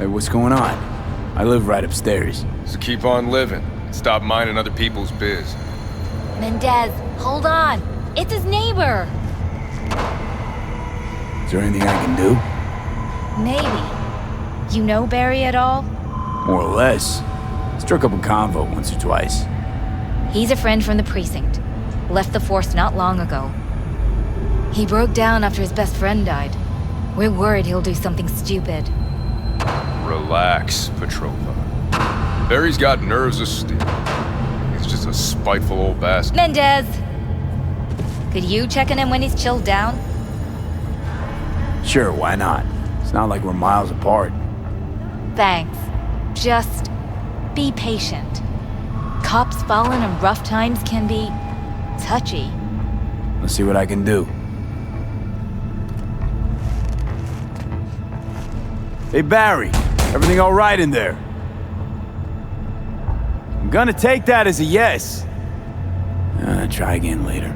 Hey, what's going on? I live right upstairs. So keep on living. Stop minding other people's biz. Mendez, hold on. It's his neighbor. Is there anything I can do? Maybe. You know Barry at all? More or less. Struck up a convo once or twice. He's a friend from the precinct. Left the force not long ago. He broke down after his best friend died. We're worried he'll do something stupid. Relax, Petrova. Barry's got nerves of steel. He's just a spiteful old bastard. Mendez! Could you check on him when he's chilled down? Sure, why not? It's not like we're miles apart. Thanks. Just be patient. Cops falling in rough times can be touchy. Let's see what I can do. Hey, Barry. Everything all right in there? I'm gonna take that as a yes. Try again later.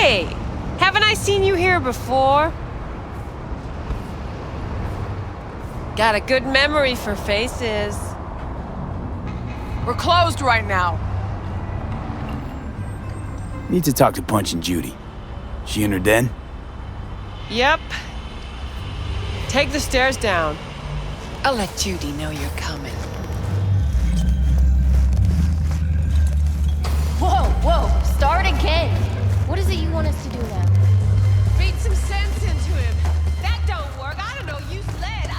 Hey! Haven't I seen you here before? Got a good memory for faces. We're closed right now. Need to talk to Punch and Judy. She in her den? Yep. Take the stairs down. I'll let Judy know you're coming. Whoa! Start again! What is it you want us to do now? Read some sense into him. That don't work. I don't know. Use lead.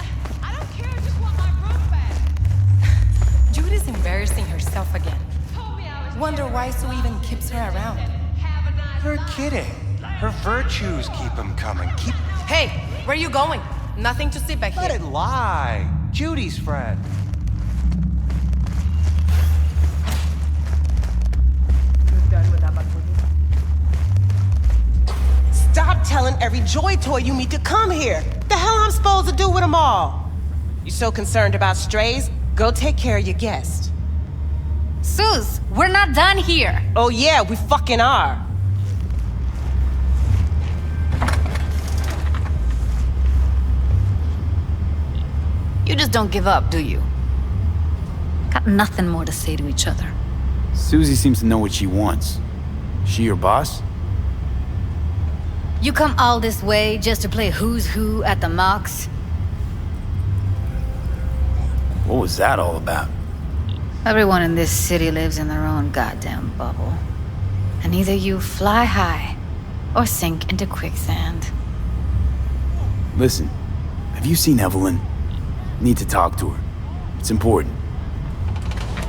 I don't care. I just want my room back. Judy's embarrassing herself again. Told me I was Wonder why Sue even keeps her around. have a nice You're kidding. Her virtues keep him coming. Keep... Hey, where are you going? Nothing to sit back Let here. it lie. Judy's friend. Stop telling every Joy toy you meet to come here. The hell I'm supposed to do with them all? You so concerned about strays? Go take care of your guest. Sus, we're not done here. Oh yeah, we fucking are. You just don't give up, do you? Got nothing more to say to each other. Susie seems to know what she wants. She your boss? You come all this way just to play who's who at the mocks? What was that all about? Everyone in this city lives in their own goddamn bubble. And either you fly high or sink into quicksand. Listen, have you seen Evelyn? Need to talk to her. It's important.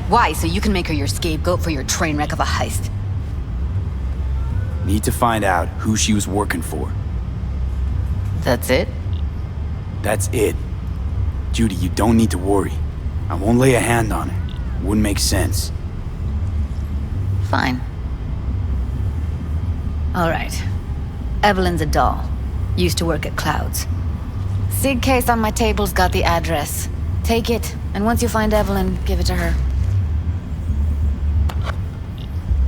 Why? So you can make her your scapegoat for your train wreck of a heist? Need to find out who she was working for. That's it? That's it. Judy, you don't need to worry. I won't lay a hand on her. It wouldn't make sense. Fine. All right. Evelyn's a doll. Used to work at Clouds. Sig case on my table's got the address. Take it, and once you find Evelyn, give it to her.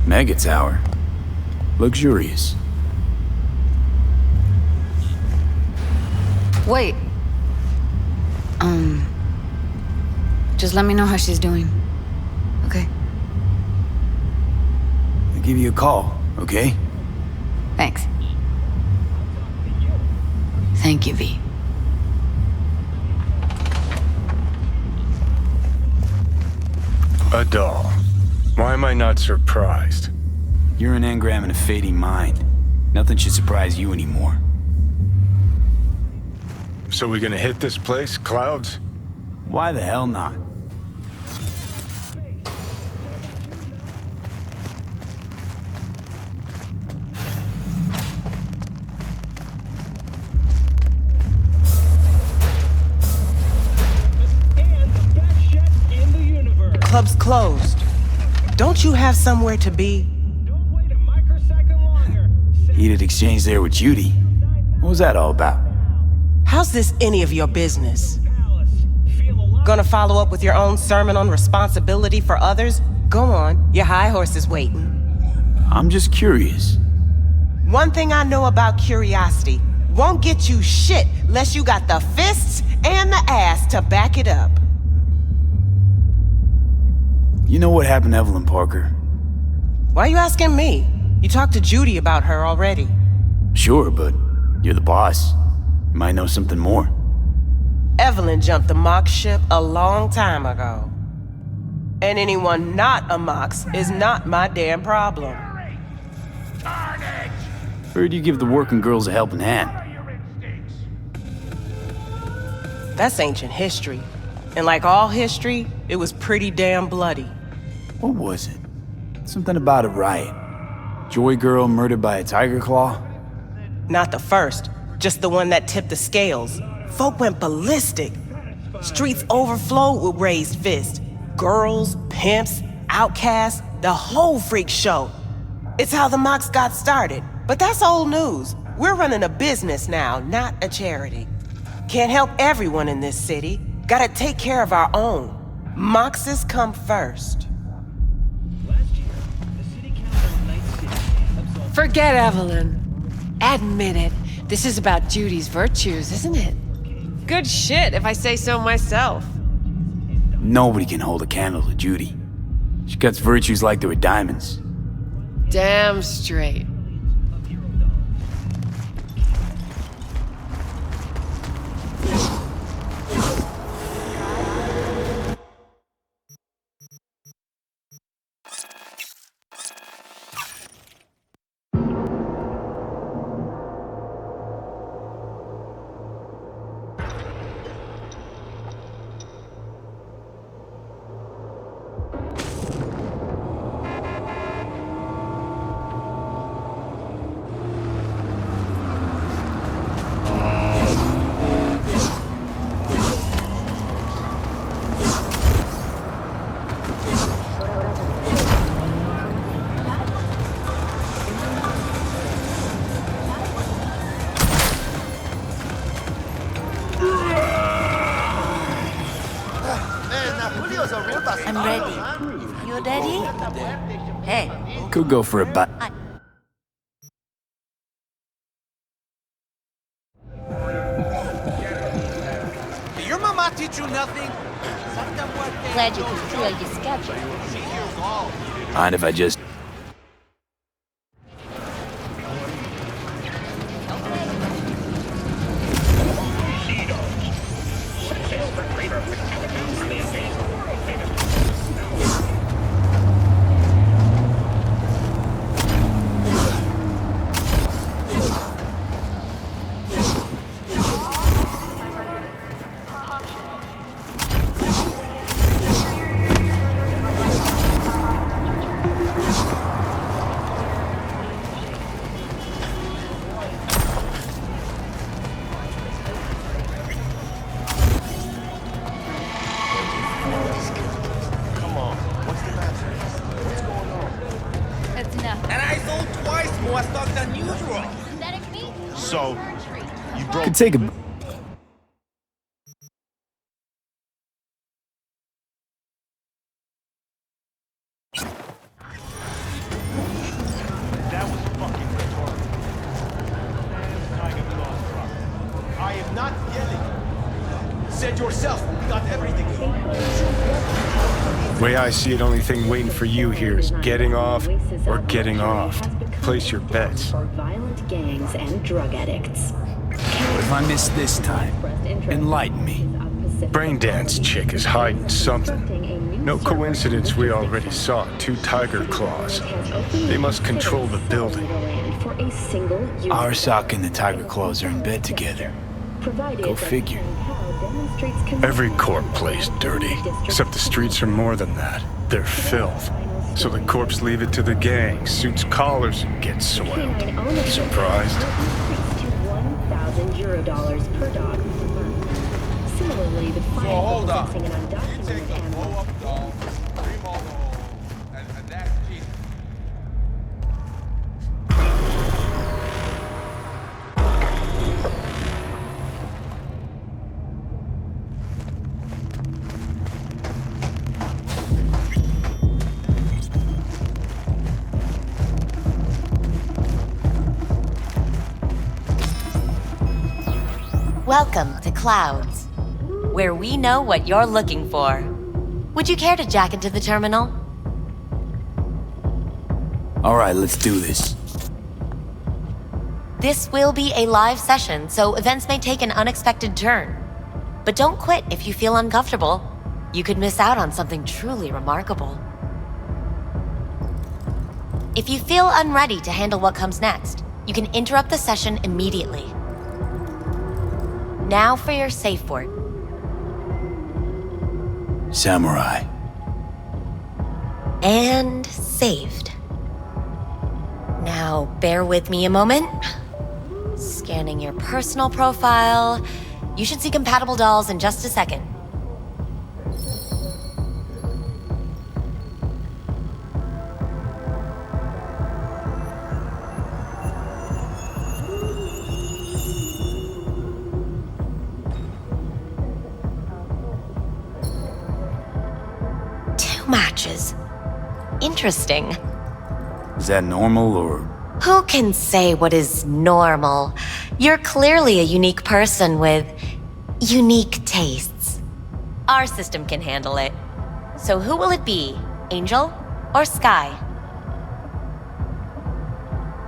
Mega Tower. Luxurious. Wait. Just let me know how she's doing. Okay? I'll give you a call, okay? Thanks. Thank you, V. A doll. Why am I not surprised? You're an engram and a fading mind. Nothing should surprise you anymore. So we gonna hit this place, Clouds? Why the hell not? The club's closed. Don't you have somewhere to be? Heated exchange there with Judy. What was that all about? How's this any of your business? Gonna follow up with your own sermon on responsibility for others? Go on, your high horse is waiting. I'm just curious. One thing I know about curiosity, won't get you shit unless you got the fists and the ass to back it up. You know what happened to Evelyn Parker? Why are you asking me? You talked to Judy about her already. Sure, but you're the boss. You might know something more. Evelyn jumped the Mox ship a long time ago. And anyone not a Mox is not my damn problem. Heard you give the working girls a helping hand. That's ancient history. And like all history, it was pretty damn bloody. What was it? Something about a riot. Joy girl murdered by a tiger claw? Not the first, just the one that tipped the scales. Folk went ballistic. Streets overflowed with raised fists. Girls, pimps, outcasts, the whole freak show. It's how the Mox got started. But that's old news. We're running a business now, not a charity. Can't help everyone in this city. Gotta take care of our own. Moxes come first. Forget Evelyn. Admit it. This is about Judy's virtues, isn't it? Good shit, if I say so myself. Nobody can hold a candle to Judy. She cuts virtues like they were diamonds. Damn straight. I'm ready. You ready? Hey. Could go for a bite. Did your mama teach you nothing? Glad you control your schedule. Mind if I just... So, you broke... Could take a... That was fucking rhetorical. I am not yelling. Said yourself, we got everything. The way I see it, only thing waiting for you here is getting off or getting off. Place your bets. For violent gangs and drug addicts. What if I miss this time? Enlighten me. Braindance chick is hiding something. No coincidence we already saw 2 tiger claws. They must control the building. Arsak and the tiger claws are in bed together. Go figure. Every corp plays dirty, except the streets are more than that. They're filth. So the corps leave it to the gang, suits collars, and gets soiled. Surprised? $1,000 per dog per month. Similarly, the fine for possessing an undocumented animal. Welcome to Clouds, where we know what you're looking for. Would you care to jack into the terminal? All right, let's do this. This will be a live session, so events may take an unexpected turn. But don't quit if you feel uncomfortable. You could miss out on something truly remarkable. If you feel unready to handle what comes next, you can interrupt the session immediately. Now for your safe word. Samurai. And saved. Now, bear with me a moment. Scanning your personal profile. You should see compatible dolls in just a second. Matches. Interesting. Is that normal or? Who can say what is normal? You're clearly a unique person with unique tastes. Our system can handle it. So who will it be? Angel or Sky?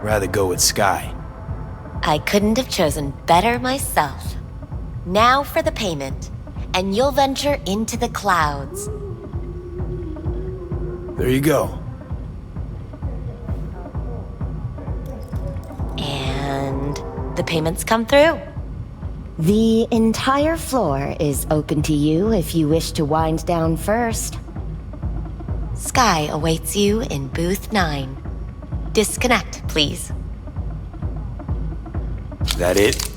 Rather go with Sky. I couldn't have chosen better myself. Now for the payment, and you'll venture into the clouds. There you go. And the payments come through. The entire floor is open to you if you wish to wind down first. Sky awaits you in booth 9. Disconnect, please. That it?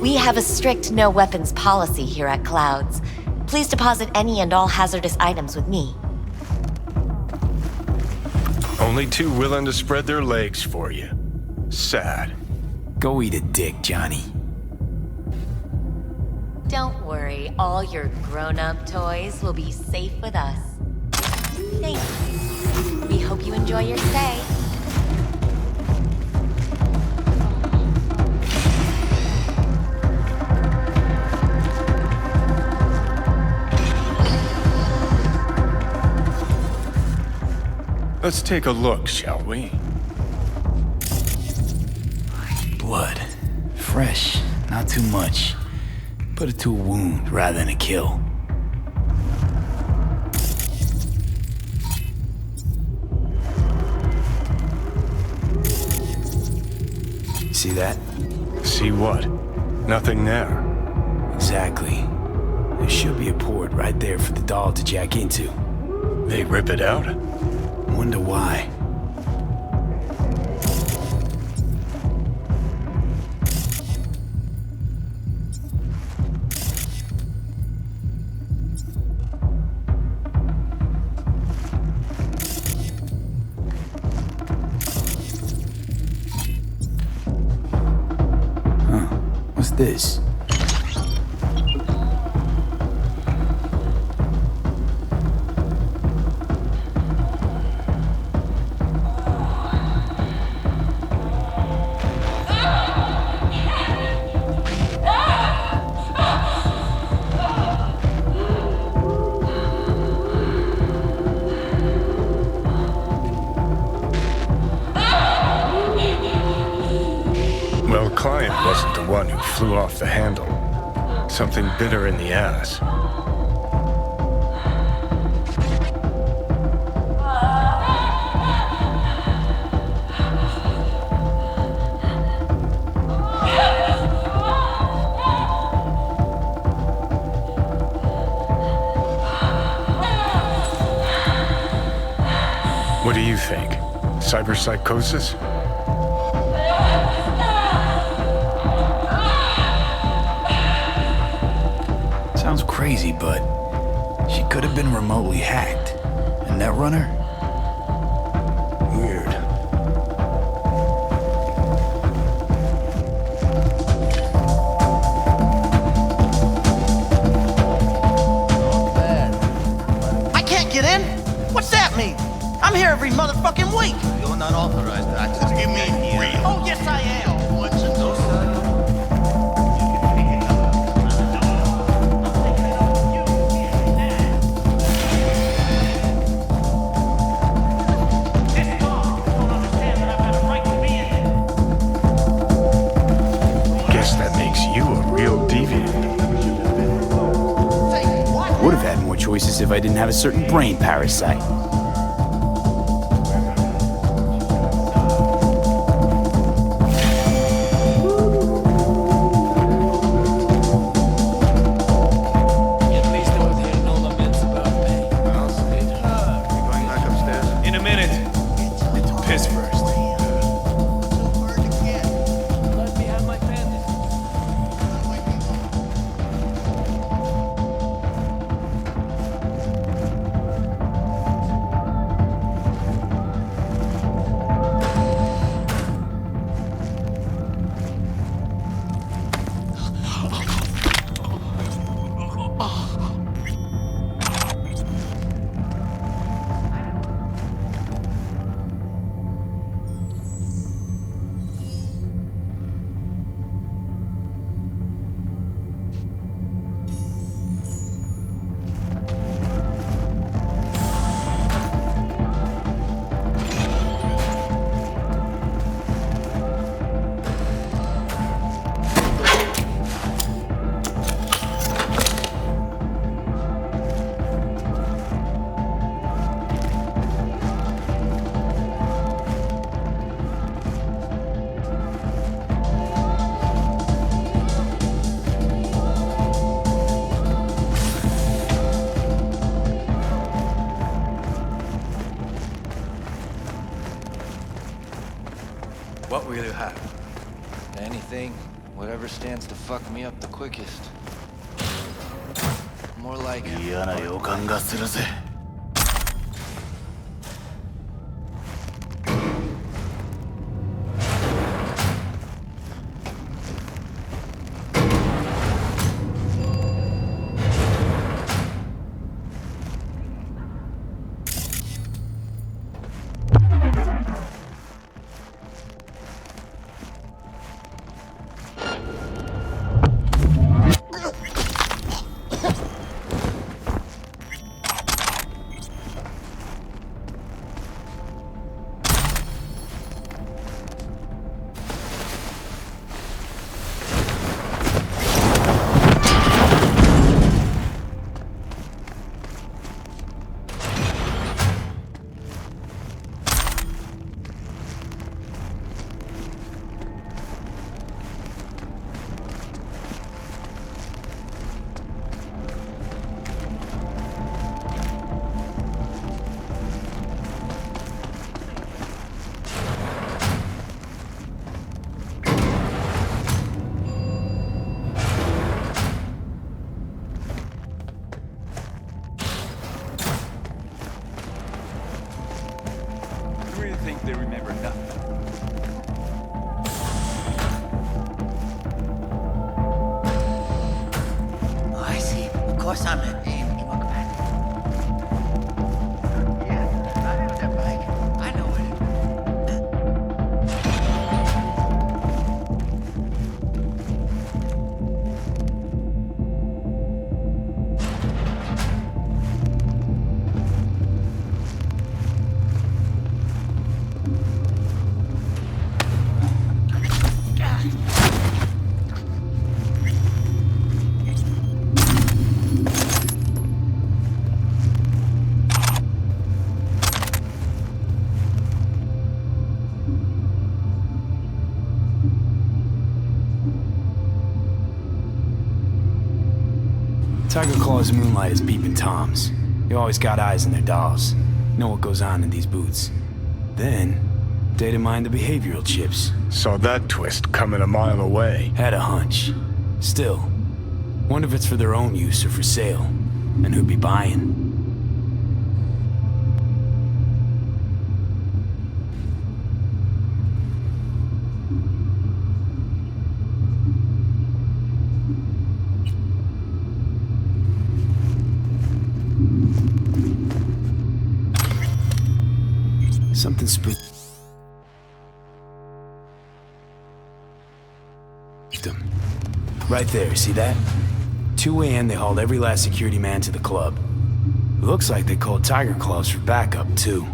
We have a strict no weapons policy here at Clouds. Please deposit any and all hazardous items with me. Only 2 willing to spread their legs for you. Sad. Go eat a dick, Johnny. Don't worry, all your grown-up toys will be safe with us. Thank you. We hope you enjoy your stay. Let's take a look, shall we? Blood. Fresh. Not too much. Put it to a wound rather than a kill. See that? See what? Nothing there. Exactly. There should be a port right there for the doll to jack into. They rip it out? Wonder why. Huh. What's this? Well, client wasn't the one who flew off the handle. Something bit her in the ass. What do you think? Cyberpsychosis? Sounds crazy, but she could have been remotely hacked. And Netrunner? Weird. I can't get in? What's that mean? I'm here every motherfucking week. You're not authorized to access. What do you mean, real? Oh, yes, I am. Guess that makes you a real deviant. Would have had more choices if I didn't have a certain brain parasite. In a minute. Piss first. Let me have my pen. What will you have? Anything, whatever stands to fuck me up the quickest. More like... 嫌な予感がするぜ。They remember nothing. Oh, I see. Of course I'm an aim drug man. Yeah, I know that bike. I know it. Tiger Claw's moonlight is peeping Toms. They always got eyes on their dolls. know what goes on in these boots. Then, data mine the behavioral chips. Saw that twist coming a mile away. Had a hunch. Still, wonder if it's for their own use or for sale. And who'd be buying. Something spooked them. Right there, see that? 2 a.m. they hauled every last security man to the club. Looks like they called Tiger Claws for backup, too.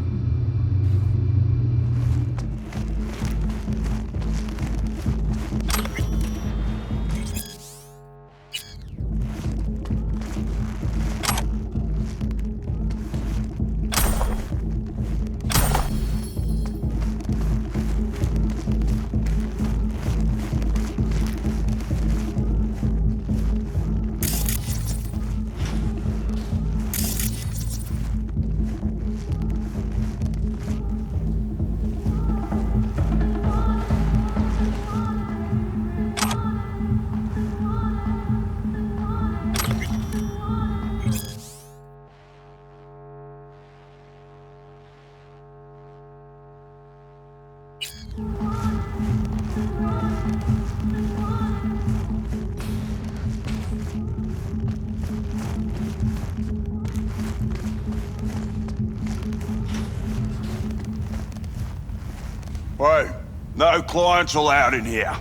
Hey, no clients allowed in here.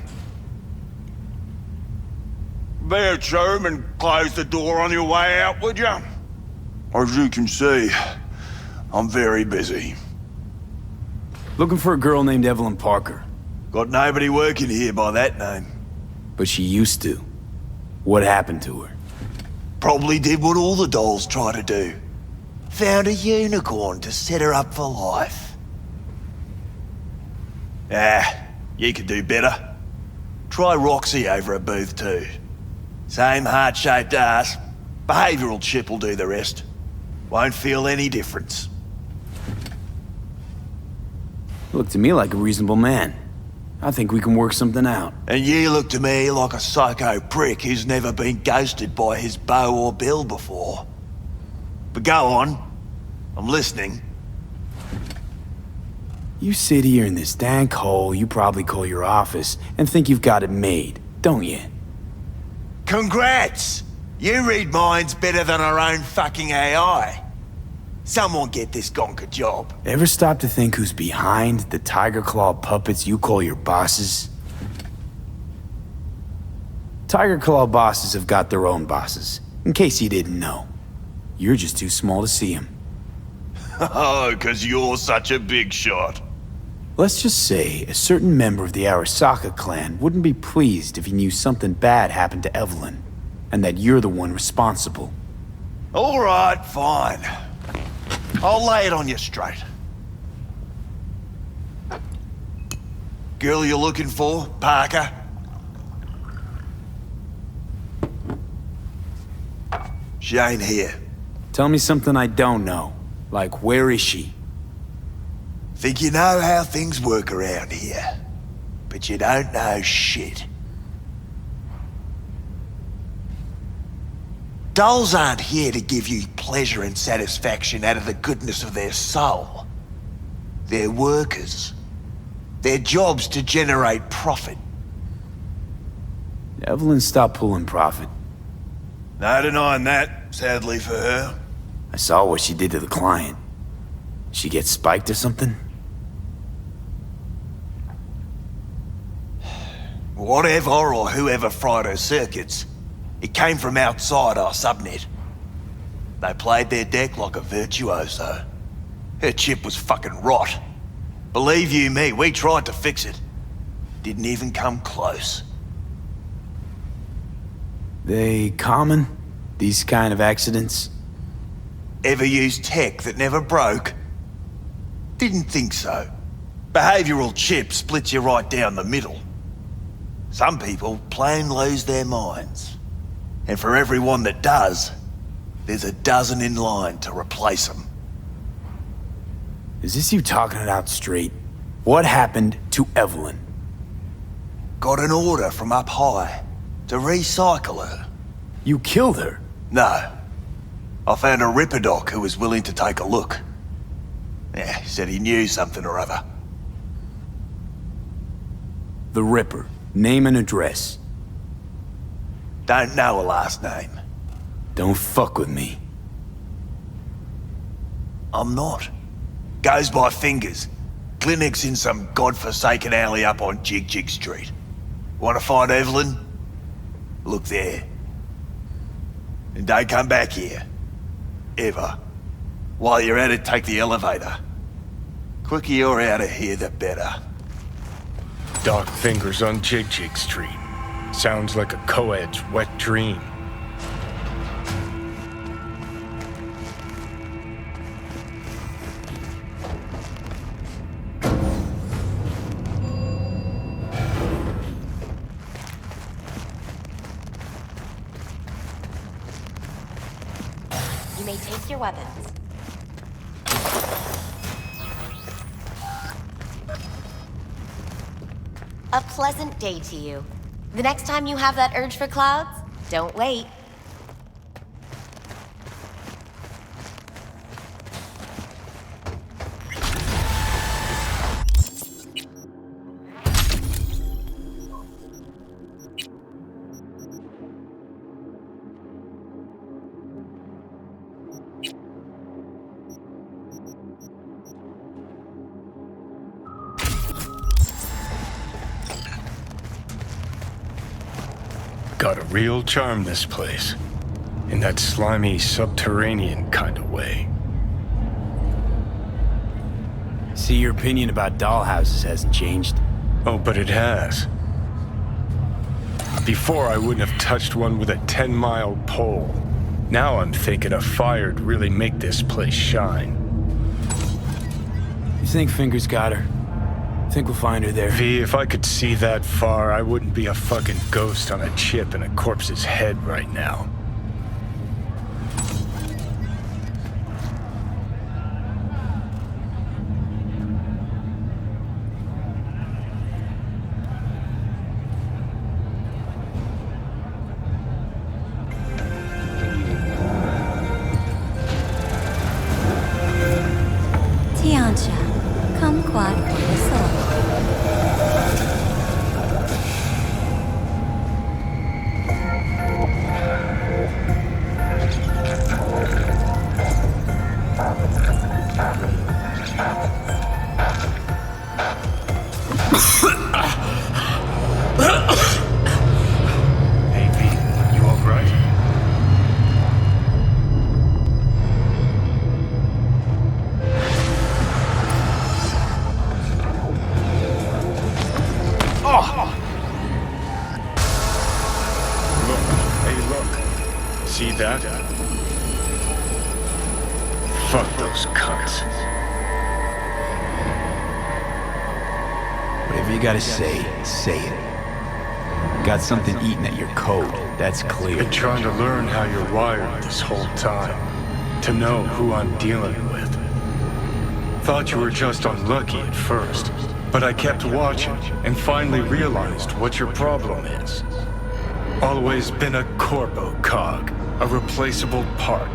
Be a chum and close the door on your way out, would you? As you can see, I'm very busy. Looking for a girl named Evelyn Parker. Got nobody working here by that name. But she used to. What happened to her? Probably did what all the dolls try to do. Found a unicorn to set her up for life. You could do better. Try Roxy over a booth too. Same heart-shaped ass. Behavioral chip will do the rest. Won't feel any difference. Look to me like a reasonable man. I think we can work something out. And you look to me like a psycho prick who's never been ghosted by his beau or bill before. But go on. I'm listening. You sit here in this dank hole you probably call your office and think you've got it made, don't you? Congrats! You read minds better than our own fucking AI. Someone get this gonk a job. Ever stop to think who's behind the tiger claw puppets you call your bosses? Tiger claw bosses have got their own bosses, in case you didn't know. You're just too small to see them. Oh, 'cause you're such a big shot. Let's just say a certain member of the Arasaka clan wouldn't be pleased if he knew something bad happened to Evelyn, and that you're the one responsible. All right, fine. I'll lay it on you straight. Girl you're looking for, Parker? She ain't here. Tell me something I don't know. Like, where is she? Think you know how things work around here, but you don't know shit. Dolls aren't here to give you pleasure and satisfaction out of the goodness of their soul. They're workers. Their job's to generate profit. Evelyn stopped pulling profit. No denying that, sadly for her. I saw what she did to the client. She get spiked or something? Whatever or whoever fried her circuits, it came from outside our subnet. They played their deck like a virtuoso. Her chip was fucking rot. Believe you me, we tried to fix it. Didn't even come close. They common? These kind of accidents? Ever used tech that never broke? Didn't think so. Behavioral chip splits you right down the middle. Some people plain lose their minds. And for everyone that does, there's a dozen in line to replace them. Is this you talking it out straight? What happened to Evelyn? Got an order from up high to recycle her. You killed her? No. I found a Ripperdoc who was willing to take a look. Yeah, he said he knew something or other. The Ripper. Name and address. Don't know her last name. Don't fuck with me. I'm not. Goes by fingers. Clinic's in some godforsaken alley up on Jig Jig Street. Want to find Evelyn? Look there. And don't come back here. Ever. While you're at it, take the elevator. Quicker you're out of here, the better. Dark fingers on Jig Jig Street. Sounds like a co-ed's wet dream. You may take your weapons. A pleasant day to you. The next time you have that urge for clouds, don't wait. Got a real charm, this place. In that slimy, subterranean kind of way. See, your opinion about dollhouses hasn't changed. Oh, but it has. Before, I wouldn't have touched one with a 10-mile pole. Now I'm thinking a fire'd really make this place shine. You think Fingers got her? Think we'll find her there? V, if I could see that far, I wouldn't be a fucking ghost on a chip in a corpse's head right now. Tiancha, kumquat for the soul. Hey, V, you alright? See that? Fuck those cunts. Whatever you gotta say it. Got something eating at your code, that's clear. Been trying to learn how you're wired this whole time. To know who I'm dealing with. Thought you were just unlucky at first, but I kept watching and finally realized what your problem is. Always been a corpo cog, a replaceable part.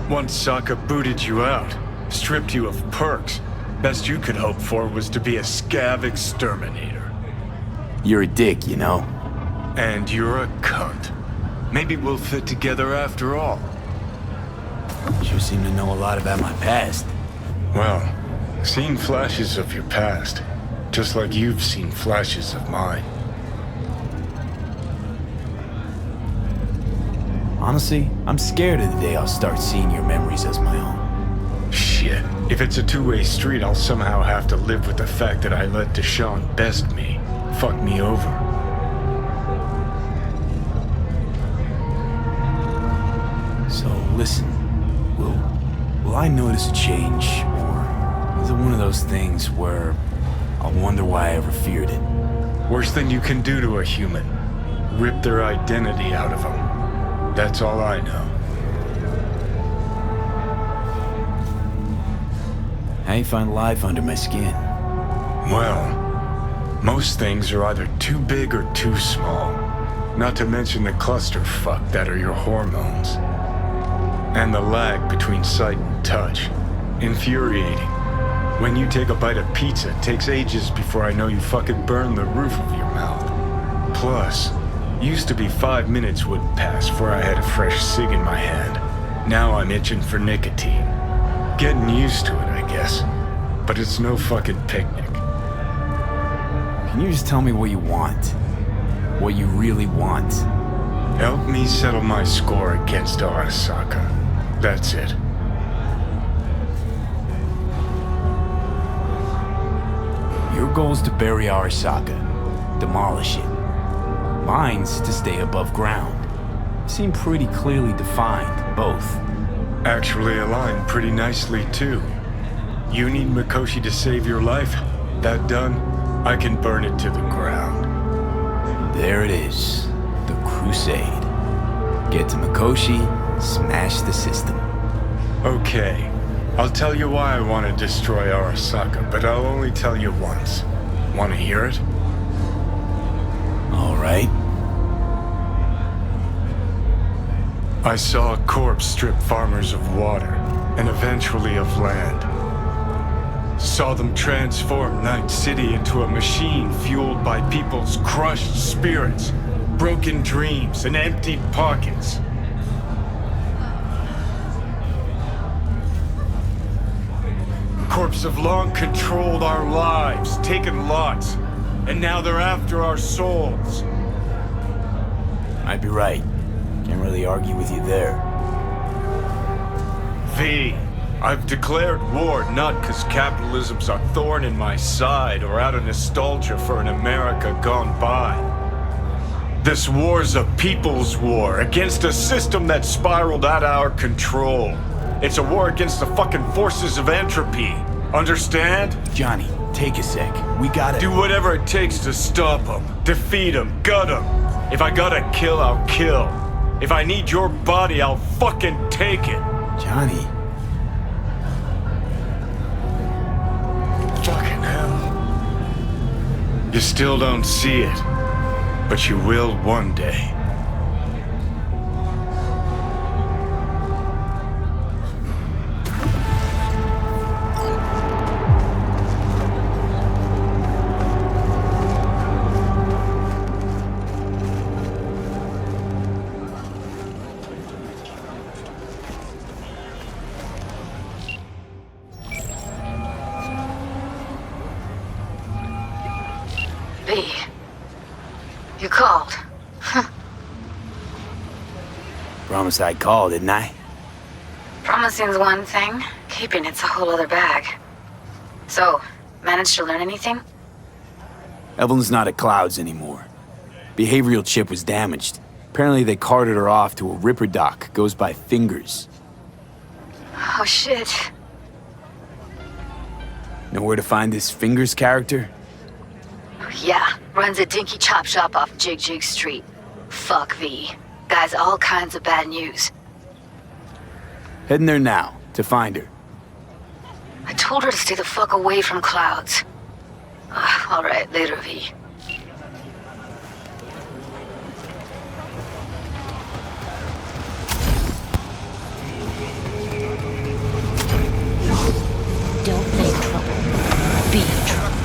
Once Sokka booted you out, stripped you of perks, best you could hope for was to be a scav exterminator. You're a dick, you know. And you're a cunt. Maybe we'll fit together after all. Sure seem to know a lot about my past. Well, seen flashes of your past, just like you've seen flashes of mine. Honestly, I'm scared of the day I'll start seeing your memories as my own. Shit. If it's a two-way street, I'll somehow have to live with the fact that I let Deshaun best me. Fuck me over. So, listen. Will I notice a change? Or is it one of those things where I'll wonder why I ever feared it? Worst thing you can do to a human. Rip their identity out of them. That's all I know. How you find life under my skin? Well, most things are either too big or too small. Not to mention the clusterfuck that are your hormones. And the lag between sight and touch. Infuriating. When you take a bite of pizza, it takes ages before I know you fucking burn the roof of your mouth. Plus, used to be 5 minutes wouldn't pass before I had a fresh cig in my hand. Now I'm itching for nicotine. Getting used to it, I guess. But it's no fucking picnic. Can you just tell me what you want? What you really want? Help me settle my score against Arasaka. That's it. Your goal's to bury Arasaka. Demolish it. Mine's to stay above ground. Seem pretty clearly defined, both. Actually aligned pretty nicely, too. You need Mikoshi to save your life? That done, I can burn it to the ground. There it is. The Crusade. Get to Mikoshi, smash the system. Okay. I'll tell you why I want to destroy Arasaka, but I'll only tell you once. Want to hear it? All right. I saw a corpse strip farmers of water, and eventually of land. Saw them transform Night City into a machine fueled by people's crushed spirits, broken dreams, and emptied pockets. Corps have long controlled our lives, taken lots, and now they're after our souls. Might be right. Can't really argue with you there. V, I've declared war not because capitalism's a thorn in my side or out of nostalgia for an America gone by. This war's a people's war against a system that spiraled out of our control. It's a war against the fucking forces of entropy. Understand? Johnny, take a sec. We gotta... Do whatever it takes to stop them, defeat them, gut them. If I gotta kill, I'll kill. If I need your body, I'll fucking take it. Johnny. Fucking hell. You still don't see it, but you will one day. You called. Promised I'd call, didn't I? Promising's one thing, keeping it's a whole other bag. So, managed to learn anything? Evelyn's not at Clouds anymore. Behavioral chip was damaged. Apparently they carted her off to a Ripper dock, goes by Fingers. Oh shit. Know where to find this Fingers character? Yeah, runs a dinky chop shop off Jig Jig Street. Fuck V. Guy's all kinds of bad news. Heading there now, to find her. I told her to stay the fuck away from Clouds. Alright, later, V. Don't make trouble. Be trouble.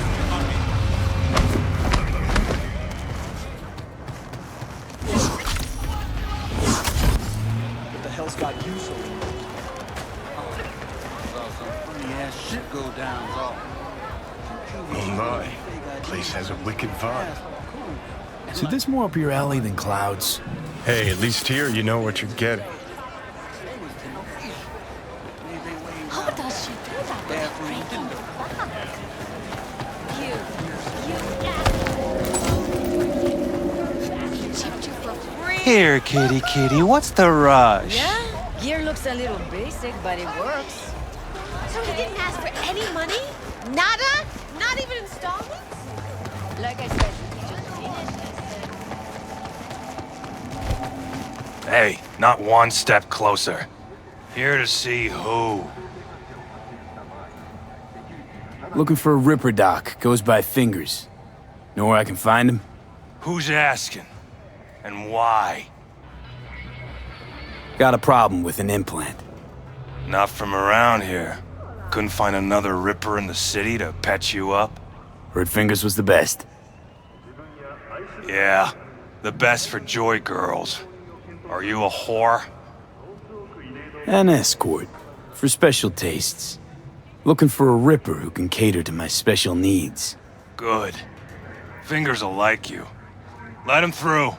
What the hell's got you so? Saw some funny ass shit go down, all. Oh my, place has a wicked vibe. So this more up your alley than Clouds? Hey, at least here you know what you're getting. How does she do that without breaking the bank? Here, kitty kitty, what's the rush? Yeah? Gear looks a little basic, but it works. So he didn't ask for any money? Nada? Not even installments? Like I said, he just finished. Hey, not one step closer. Here to see who. Looking for a Ripper doc. Goes by Fingers. Know where I can find him? Who's asking? And why? Got a problem with an implant. Not from around here. Couldn't find another Ripper in the city to patch you up? Heard Fingers was the best. Yeah, the best for joy girls. Are you a whore? An escort. For special tastes. Looking for a Ripper who can cater to my special needs. Good. Fingers will like you. Let him through.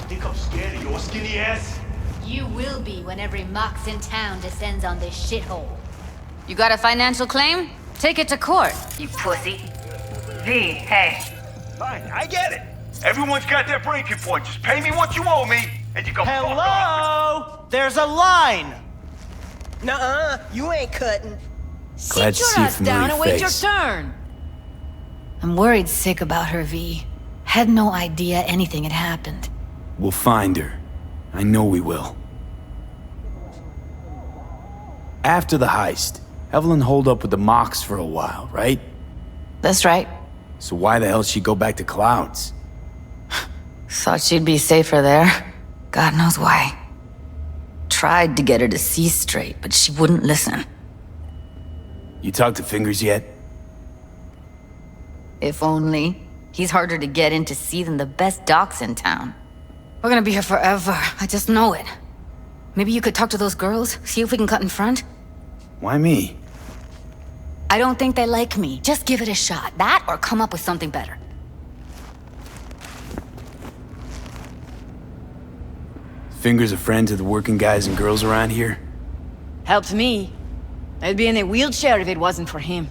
Think I'm scared of your skinny ass? You will be when every mox in town descends on this shithole. You got a financial claim? Take it to court, you pussy. V, hey. Fine, I get it. Everyone's got their breaking point. Just pay me what you owe me, and you go fuck off. Hello? There's a line. Nuh-uh, you ain't cutting. Glad to see a down familiar and wait your face. turn. I'm worried sick about her, V. Had no idea anything had happened. We'll find her. I know we will. After the heist, Evelyn holed up with the Mox for a while, right? That's right. So why the hell she go back to Clouds? Thought she'd be safer there. God knows why. Tried to get her to see straight, but she wouldn't listen. You talked to Fingers yet? If only. He's harder to get in to see than the best docs in town. We're gonna be here forever. I just know it. Maybe you could talk to those girls, see if we can cut in front? Why me? I don't think they like me. Just give it a shot. That or come up with something better. Fingers a friend to the working guys and girls around here? Helped me. I'd be in a wheelchair if it wasn't for him.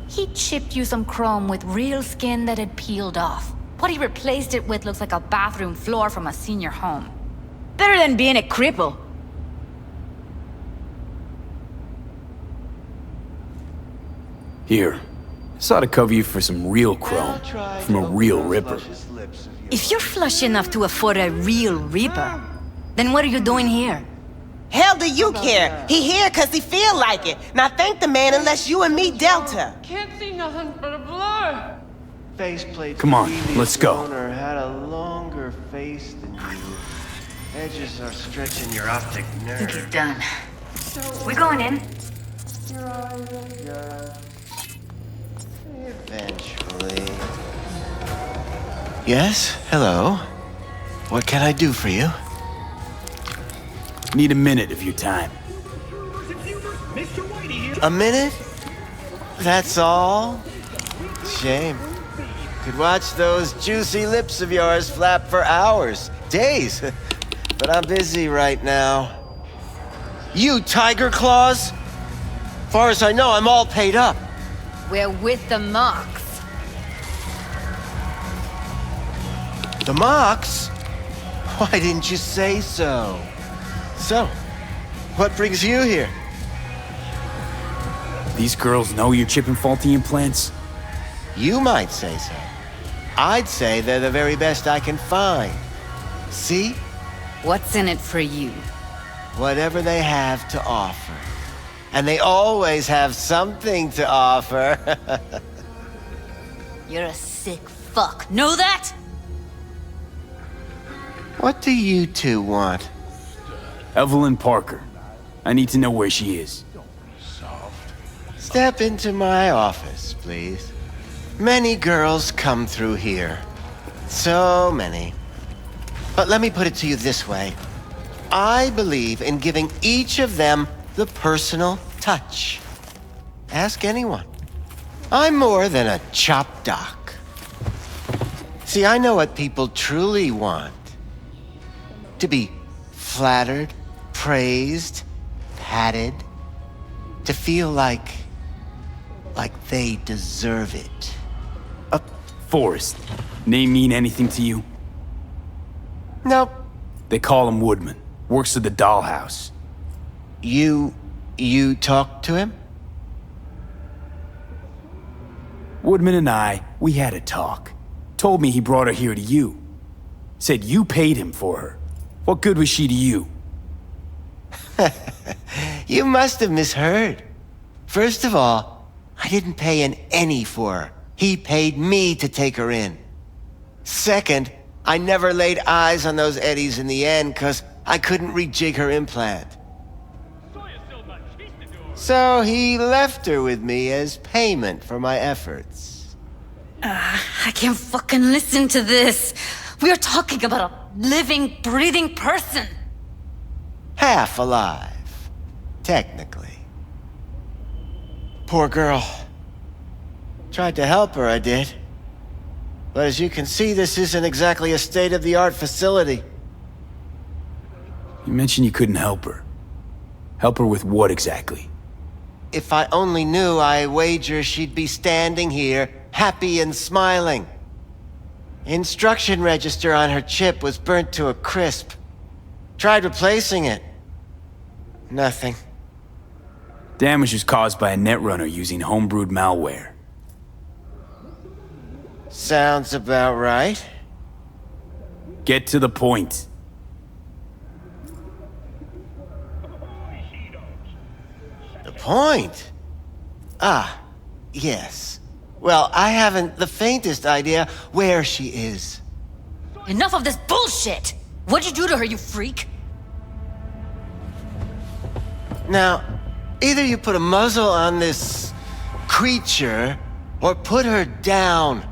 He chipped you some chrome with real skin that had peeled off. What he replaced it with looks like a bathroom floor from a senior home. Better than being a cripple. Here. This ought to cover you for some real chrome. From a real Ripper. If you're flush enough to afford a real Reaper, then what are you doing here? Hell do you care? He here cause he feel like it. Now thank the man unless you and me Delta. Can't see nothing but a blur. Faceplate. Come on, let's go. Owner had a longer face than you. Edges are stretching your optic nerve. I think he's done. We going in? Eventually. Yes, hello. What can I do for you? Need a minute of your time. A minute? That's all? Shame. Could watch those juicy lips of yours flap for hours, days. But I'm busy right now. You Tiger Claws? Far as I know, I'm all paid up. We're with the Mox. The Mox? Why didn't you say so? So, what brings you here? These girls know you're chipping faulty implants? You might say so. I'd say they're the very best I can find. See? What's in it for you? Whatever they have to offer. And they always have something to offer. You're a sick fuck. Know that? What do you two want? Evelyn Parker. I need to know where she is. Step into my office, please. Many girls come through here. So many. But let me put it to you this way. I believe in giving each of them the personal touch. Ask anyone. I'm more than a chop doc. See, I know what people truly want. To be flattered, praised, patted. To feel like they deserve it. Forrest, name mean anything to you? Nope. They call him Woodman. Works at the dollhouse. You talked to him? Woodman and we had a talk. Told me he brought her here to you. Said you paid him for her. What good was she to you? You must have misheard. First of all, I didn't pay an any for her. He paid me to take her in. Second, I never laid eyes on those eddies in the end because I couldn't rejig her implant. So he left her with me as payment for my efforts. I can't fucking listen to this. We are talking about a living, breathing person. Half alive, technically. Poor girl. Tried to help her, I did. But as you can see, this isn't exactly a state-of-the-art facility. You mentioned you couldn't help her. Help her with what exactly? If I only knew, I wager she'd be standing here, happy and smiling. Instruction register on her chip was burnt to a crisp. Tried replacing it. Nothing. Damage was caused by a netrunner using homebrewed malware. Sounds about right. Get to the point. The point? Ah, yes. Well, I haven't the faintest idea where she is. Enough of this bullshit! What'd you do to her, you freak? Now, either you put a muzzle on this creature, or put her down.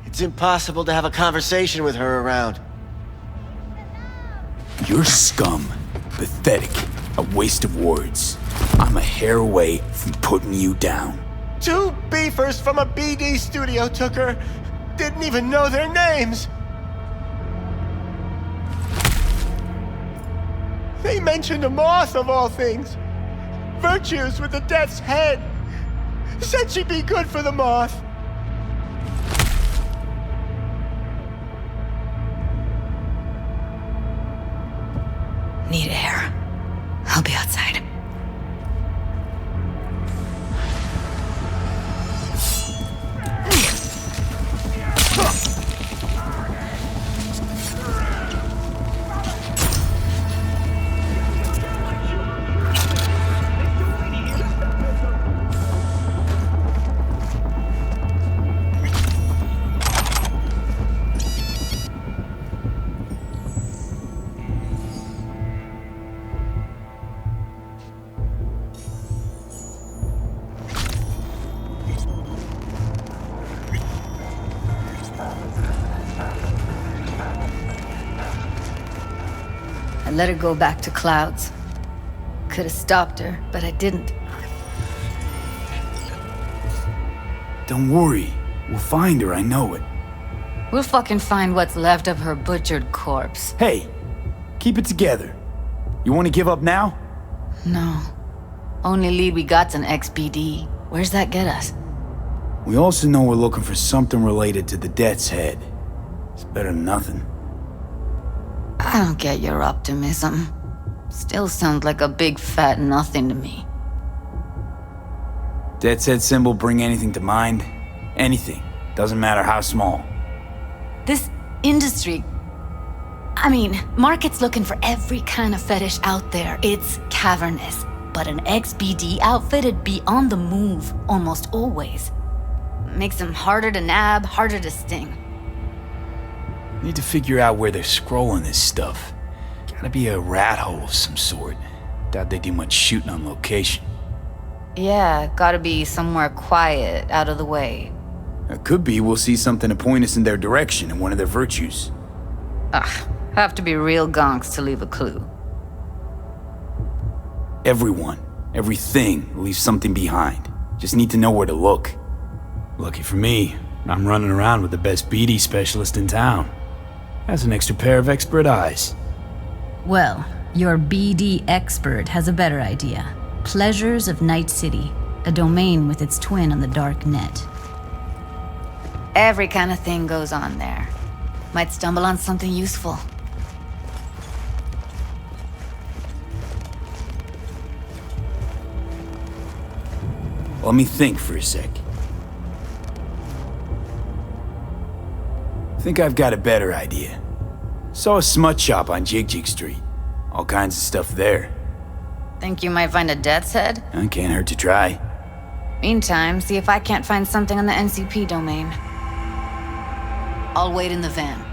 It's impossible to have a conversation with her around. You're scum. Pathetic. A waste of words. I'm a hair away from putting you down. 2 beefers from a BD studio took her. Didn't even know their names. They mentioned a moth of all things. Virtues with the death's head. Said she'd be good for the moth. Need air. I'll be outside. I let her go back to Clouds. Could have stopped her, but I didn't. Don't worry. We'll find her, I know it. We'll fucking find what's left of her butchered corpse. Hey, keep it together. You want to give up now? No. Only lead we got's an XBD. Where's that get us? We also know we're looking for something related to the Death's Head. It's better than nothing. I don't get your optimism. Still sounds like a big fat nothing to me. Death's Head symbol bring anything to mind? Anything. Doesn't matter how small. This industry... I mean, market's looking for every kind of fetish out there. It's cavernous. But an XBD outfit'd be on the move, almost always. Makes them harder to nab, harder to sting. Need to figure out where they're scrolling this stuff. Gotta be a rat hole of some sort. Doubt they do much shooting on location. Yeah, gotta be somewhere quiet, out of the way. It could be we'll see something to point us in their direction in one of their virtues. Have to be real gonks to leave a clue. Everyone, everything leaves something behind. Just need to know where to look. Lucky for me, I'm running around with the best BD specialist in town. Has an extra pair of expert eyes. Well, your BD expert has a better idea. Pleasures of Night City, a domain with its twin on the dark net. Every kind of thing goes on there. Might stumble on something useful. Let me think for a sec. Think I've got a better idea. Saw a smut shop on Jig Street. All kinds of stuff there. Think you might find a death's head? Can't hurt to try. Meantime, see if I can't find something on the NCP domain. I'll wait in the van.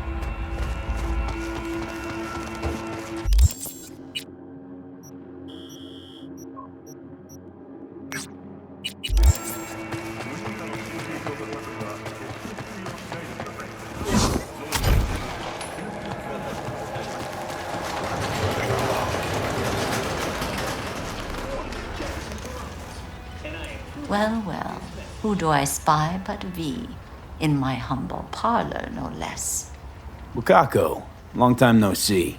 Well, well, who do I spy but V? In my humble parlor, no less. Wakako, long time no see.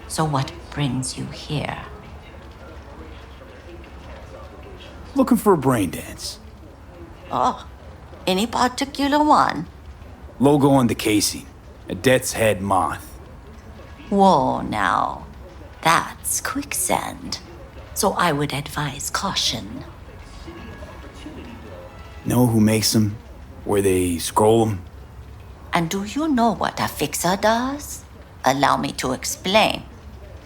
So what brings you here? Looking for a brain dance. Oh, any particular one? Logo on the casing. A death's head moth. Whoa, now. That's quicksand. So I would advise caution. Know who makes them? Where they scroll them? And do you know what a fixer does? Allow me to explain.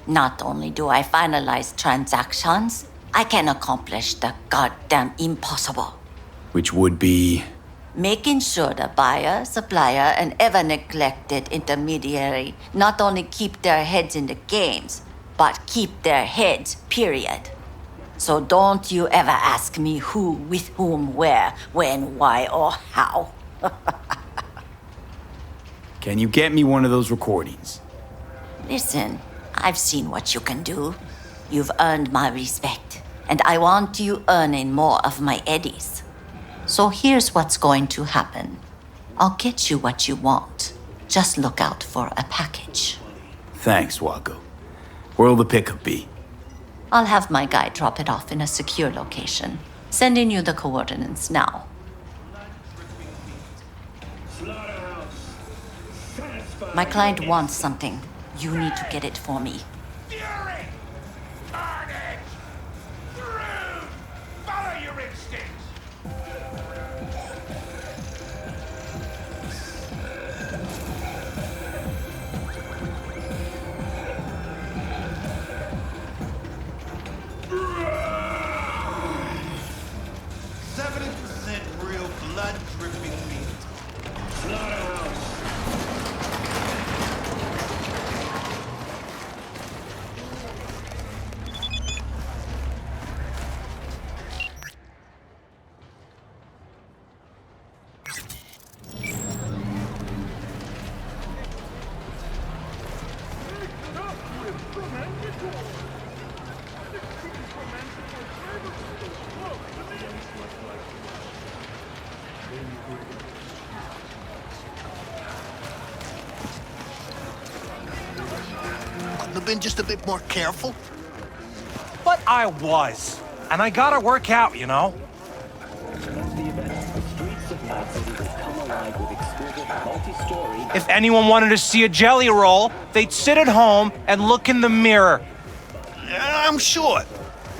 Not only do I finalize transactions, I can accomplish the goddamn impossible. Which would be... Making sure the buyer, supplier, and ever neglected intermediary not only keep their heads in the games, but keep their heads, period. So don't you ever ask me who, with whom, where, when, why, or how. Can you get me one of those recordings? Listen, I've seen what you can do. You've earned my respect, and I want you earning more of my eddies. So here's what's going to happen. I'll get you what you want. Just look out for a package. Thanks, Wako. Where'll the pickup be? I'll have my guy drop it off in a secure location. Sending you the coordinates now. My client wants something. You need to get it for me. Follow your instincts! Real blood-dripping meat. Slaughterhouse. Couldn't have been just a bit more careful. But I was. And I gotta work out, you know? If anyone wanted to see a jelly roll, they'd sit at home and look in the mirror. I'm sure.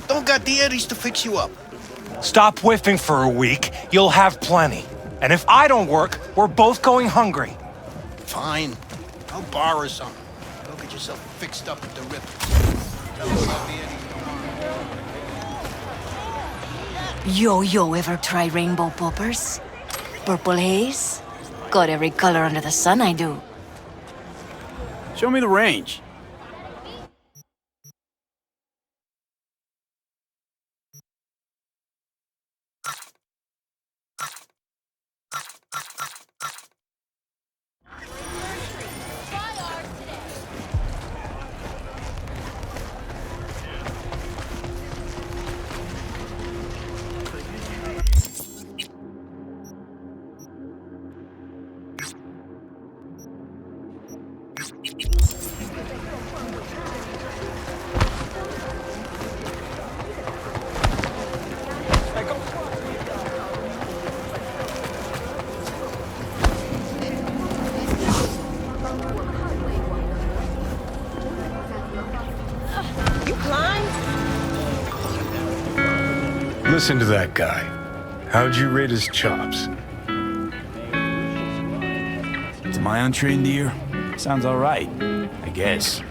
Don't got the eddies to fix you up. Stop whiffing for a week, you'll have plenty. And if I don't work, we're both going hungry. Fine. I'll borrow some. Go get yourself fixed up at the rip. Yo, ever try rainbow poppers? Purple haze? Got every color under the sun, I do. Show me the range. Listen to that guy. How'd you rate his chops? To my untrained ear, sounds alright, I guess.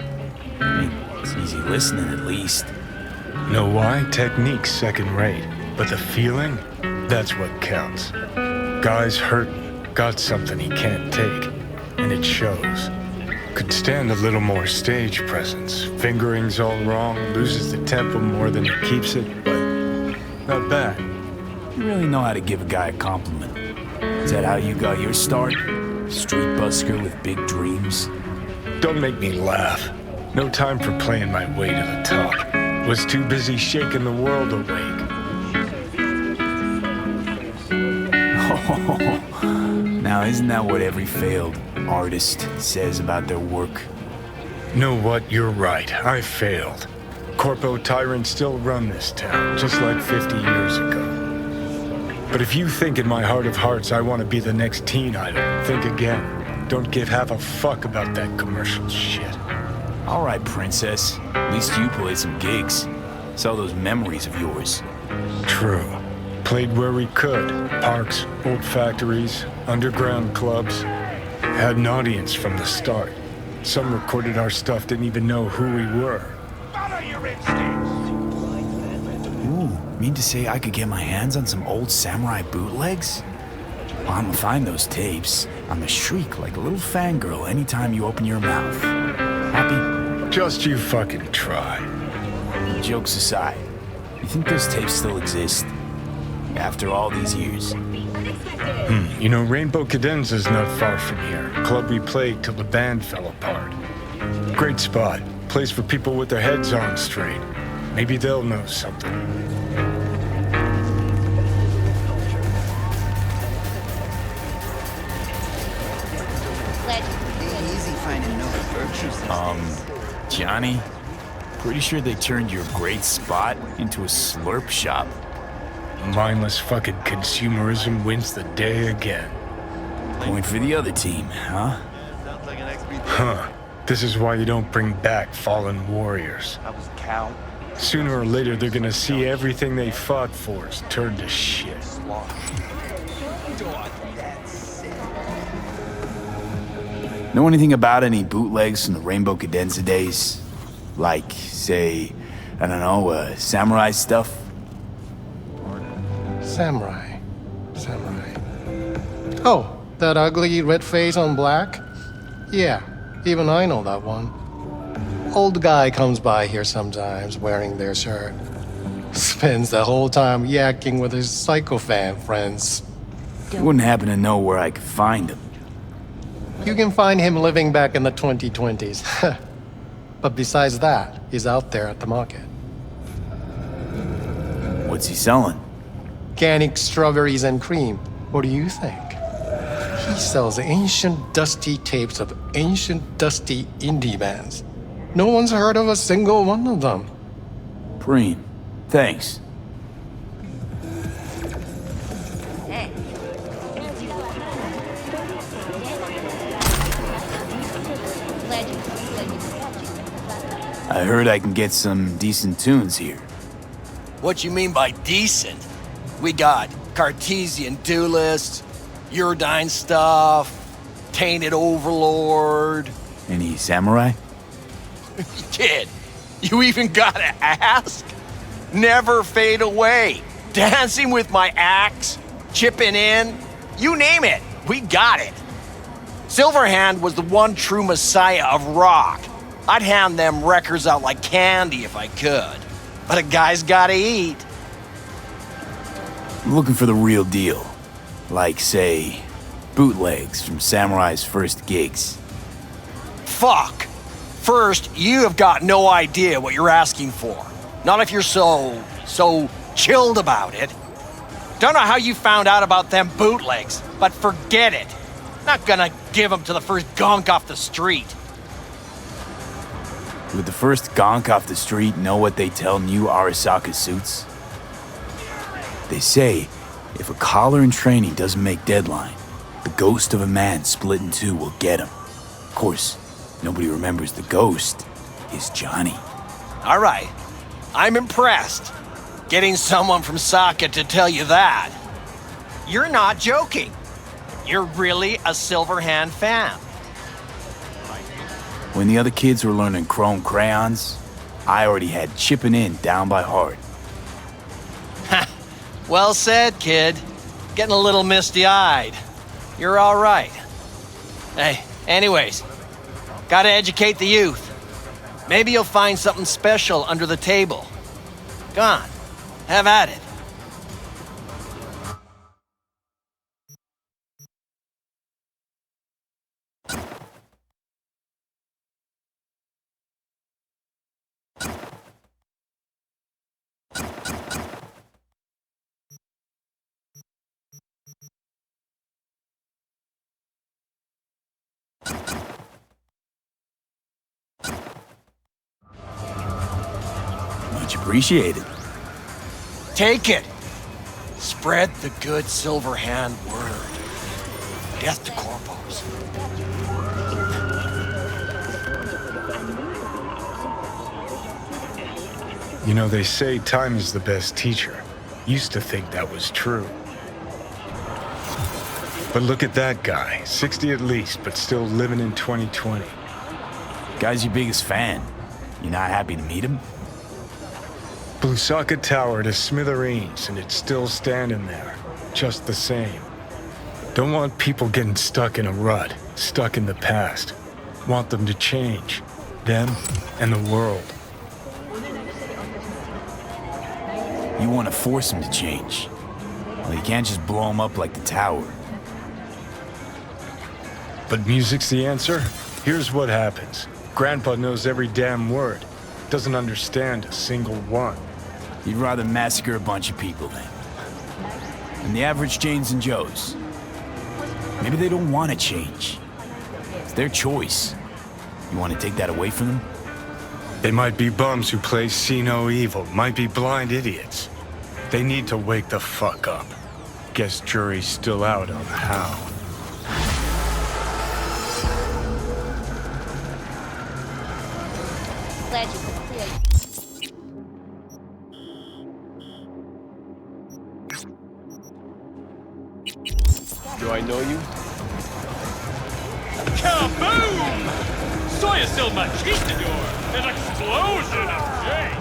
I mean, it's easy listening at least. Know why? Technique's second rate. But the feeling? That's what counts. Guy's hurting, got something he can't take. And it shows. Could stand a little more stage presence. Fingering's all wrong, loses the tempo more than he keeps it, but not bad. You really know how to give a guy a compliment. Is that how you got your start? Street busker with big dreams? Don't make me laugh. No time for playing my way to the top. Was too busy shaking the world awake. Now isn't that what every failed artist says about their work? Know what? You're right. I failed. Corpo tyrants still run this town, just like 50 years ago. But if you think in my heart of hearts I want to be the next teen idol, think again. Don't give half a fuck about that commercial shit. All right, princess. At least you played some gigs. Sell those memories of yours. True. Played where we could. Parks, old factories, underground clubs. Had an audience from the start. Some recorded our stuff, didn't even know who we were. Ooh, mean to say I could get my hands on some old samurai bootlegs? Well, I'm gonna find those tapes. I'm gonna shriek like a little fangirl anytime you open your mouth. Happy? Just you fucking try. Jokes aside, you think those tapes still exist? After all these years? You know, Rainbow Cadenza's not far from here. Club we played till the band fell apart. Great spot. Place for people with their heads on straight. Maybe they'll know something. Easy finding no virtues these days. Johnny? Pretty sure they turned your great spot into a slurp shop. Mindless fucking consumerism wins the day again. Point for the other team, huh? Huh. This is why you don't bring back fallen warriors. I was a cow. Sooner or later, they're gonna see everything they fought for is turned to shit. Know anything about any bootlegs from the Rainbow Cadenza days? Like, say, I don't know, samurai stuff? Samurai. Oh, that ugly red face on black? Yeah, even I know that one. Old guy comes by here sometimes wearing their shirt. Spends the whole time yakking with his psychofan friends. You wouldn't happen to know where I could find him. You can find him living back in the 2020s. But besides that, he's out there at the market. What's he selling? Organic strawberries and cream. What do you think? He sells ancient, dusty tapes of ancient, dusty indie bands. No one's heard of a single one of them. Preen, thanks. I heard I can get some decent tunes here. What you mean by decent? We got Cartesian Duelist, Uridine stuff, Tainted Overlord. Any samurai? Kid, you even gotta ask? Never Fade Away, Dancing with My Axe, Chipping In, you name it, we got it. Silverhand was the one true messiah of rock. I'd hand them records out like candy if I could. But a guy's gotta eat. I'm looking for the real deal. Like, say, bootlegs from Samurai's first gigs. Fuck! First, you have got no idea what you're asking for. Not if you're so chilled about it. Don't know how you found out about them bootlegs, but forget it. Not gonna give them to the first gonk off the street. Would the first gonk off the street know what they tell new Arasaka suits? They say, if a collar in training doesn't make deadline, the ghost of a man split in two will get him. Of course, nobody remembers the ghost is Johnny. All right, I'm impressed. Getting someone from Socket to tell you that. You're not joking. You're really a Silverhand fan. When the other kids were learning chrome crayons, I already had Chippin' In down by heart. Well said, kid. Getting a little misty-eyed. You're all right. Hey, anyways, gotta educate the youth. Maybe you'll find something special under the table. Go on, have at it. Much appreciated. Take it. Spread the good Silverhand word. Death to corpos. You know, they say time is the best teacher. Used to think that was true. But look at that guy, 60 at least, but still living in 2020. Guy's your biggest fan. You not happy to meet him? Blew Socket Tower to smithereens, and it's still standing there, just the same. Don't want people getting stuck in a rut, stuck in the past. Want them to change, them and the world. You want to force him to change. Well, you can't just blow him up like the tower. But music's the answer? Here's what happens. Grandpa knows every damn word. Doesn't understand a single one. You'd rather massacre a bunch of people then. And the average Janes and Joes. Maybe they don't want to change. It's their choice. You want to take that away from them? They might be bums who play see no evil, might be blind idiots. They need to wake the fuck up. Guess jury's still out on how. Glad you could clear. Do I know you? Kaboom! Sawyer still machisted your an explosion of Jay.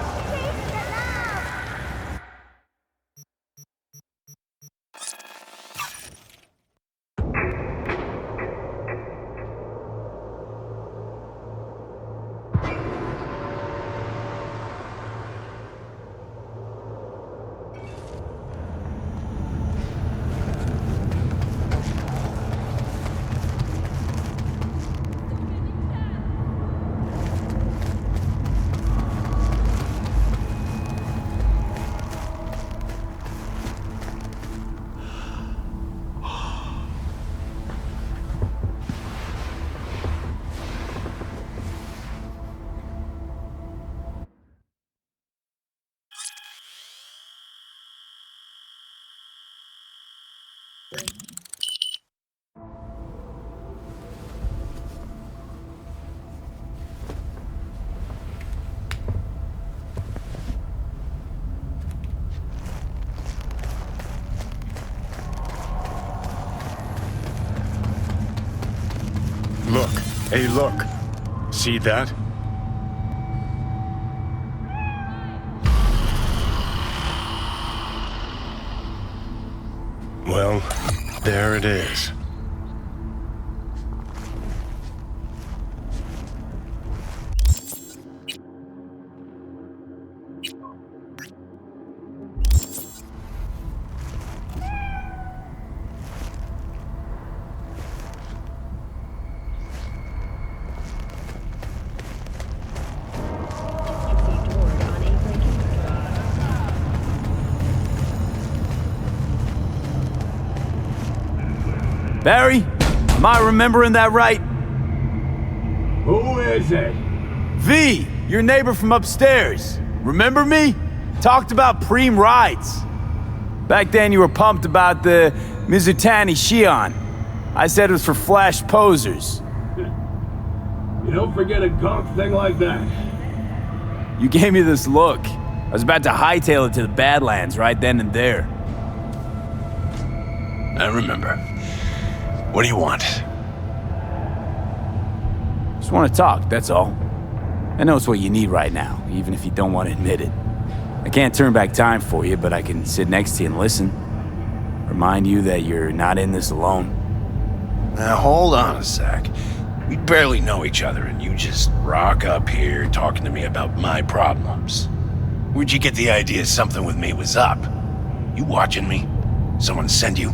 Look, hey look. See that? Well, there it is. Barry, am I remembering that right? Who is it? V, your neighbor from upstairs. Remember me? Talked about preem rides. Back then you were pumped about the Mizutani Shion. I said it was for flash posers. You don't forget a gawk thing like that. You gave me this look. I was about to hightail it to the Badlands right then and there. I remember. What do you want? Just want to talk, that's all. I know it's what you need right now, even if you don't want to admit it. I can't turn back time for you, but I can sit next to you and listen. Remind you that you're not in this alone. Now hold on a sec. We barely know each other and you just rock up here talking to me about my problems. Where'd you get the idea something with me was up? You watching me? Someone send you?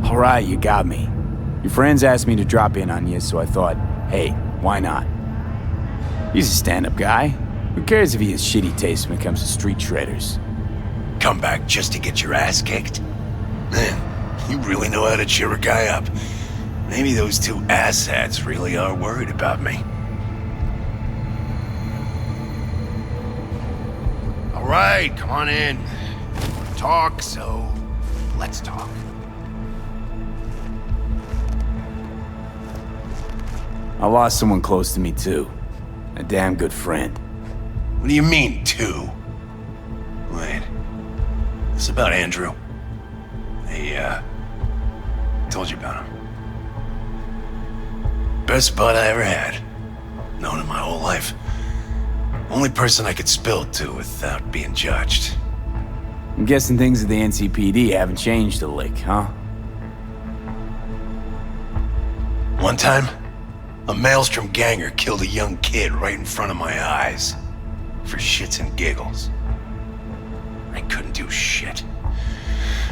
Alright, you got me. Your friends asked me to drop in on you, so I thought, hey, why not? He's a stand-up guy. Who cares if he has shitty taste when it comes to street shredders? Come back just to get your ass kicked? Man, you really know how to cheer a guy up. Maybe those two asshats really are worried about me. All right, come on in. Talk, so let's talk. I lost someone close to me too. A damn good friend. What do you mean, two? Wait. This about Andrew? I told you about him. Best bud I ever had. Known him my whole life. Only person I could spill it to without being judged. I'm guessing things at the NCPD haven't changed a lick, huh? One time, a Maelstrom ganger killed a young kid right in front of my eyes. For shits and giggles. I couldn't do shit.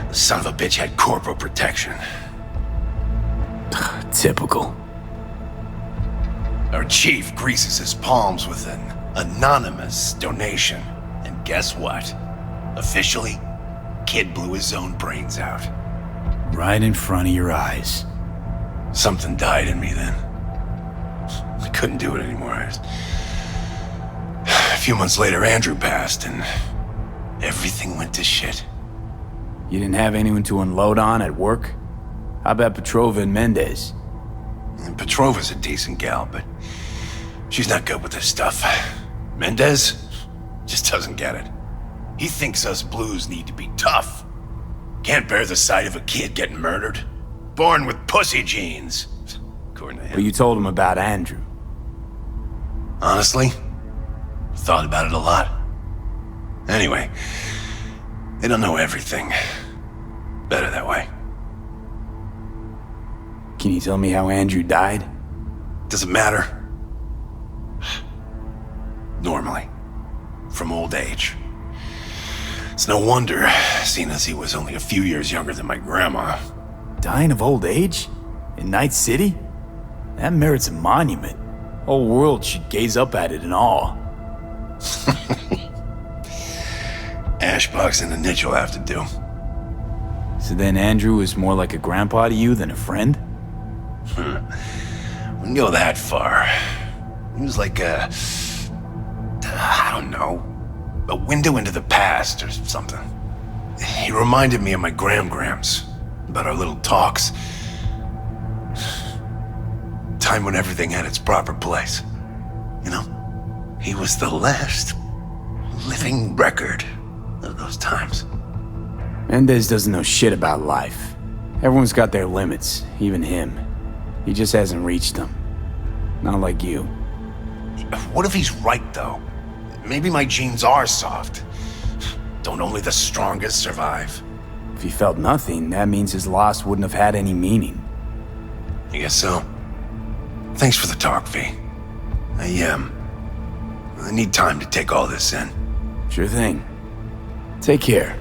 The son of a bitch had corporal protection. Typical. Our chief greases his palms with an anonymous donation. And guess what? Officially, kid blew his own brains out. Right in front of your eyes. Something died in me then. I couldn't do it anymore. A few months later, Andrew passed, and everything went to shit. You didn't have anyone to unload on at work? How about Petrova and Mendez? And Petrova's a decent gal, but she's not good with this stuff. Mendez just doesn't get it. He thinks us blues need to be tough. Can't bear the sight of a kid getting murdered. Born with pussy genes. According to him. Well, you told him about Andrew. Honestly, thought about it a lot. Anyway, they don't know everything. Better that way. Can you tell me how Andrew died? Doesn't matter. Normally. From old age. It's no wonder, seeing as he was only a few years younger than my grandma. Dying of old age? In Night City? That merits a monument. Whole world should gaze up at it in awe. Ashbox and the niche will have to do. So then Andrew was more like a grandpa to you than a friend? Wouldn't go that far. He was like I don't know, a window into the past or something. He reminded me of my grams, about our little talks. Time when everything had its proper place. You know, he was the last living record of those times. Mendez doesn't know shit about life. Everyone's got their limits, even him. He just hasn't reached them. Not like you. What if he's right, though? Maybe my genes are soft. Don't only the strongest survive? If he felt nothing, that means his loss wouldn't have had any meaning. I guess so. Thanks for the talk, V. I need time to take all this in. Sure thing. Take care.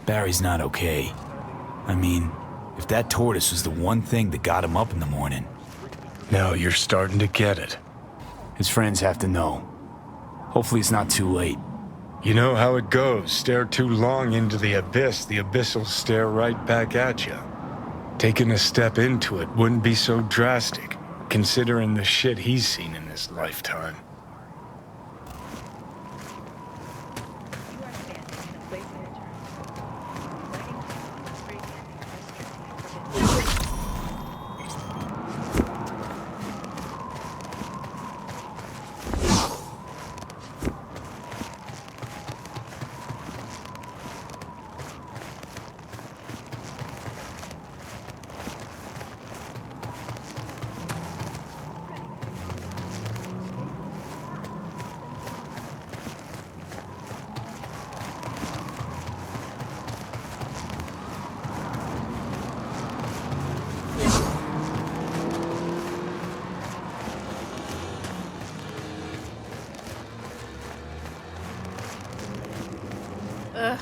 Barry's not okay. I mean, if that tortoise was the one thing that got him up in the morning... Now you're starting to get it. His friends have to know. Hopefully it's not too late. You know how it goes. Stare too long into the abyss will stare right back at you. Taking a step into it wouldn't be so drastic, considering the shit he's seen in his lifetime. Ugh.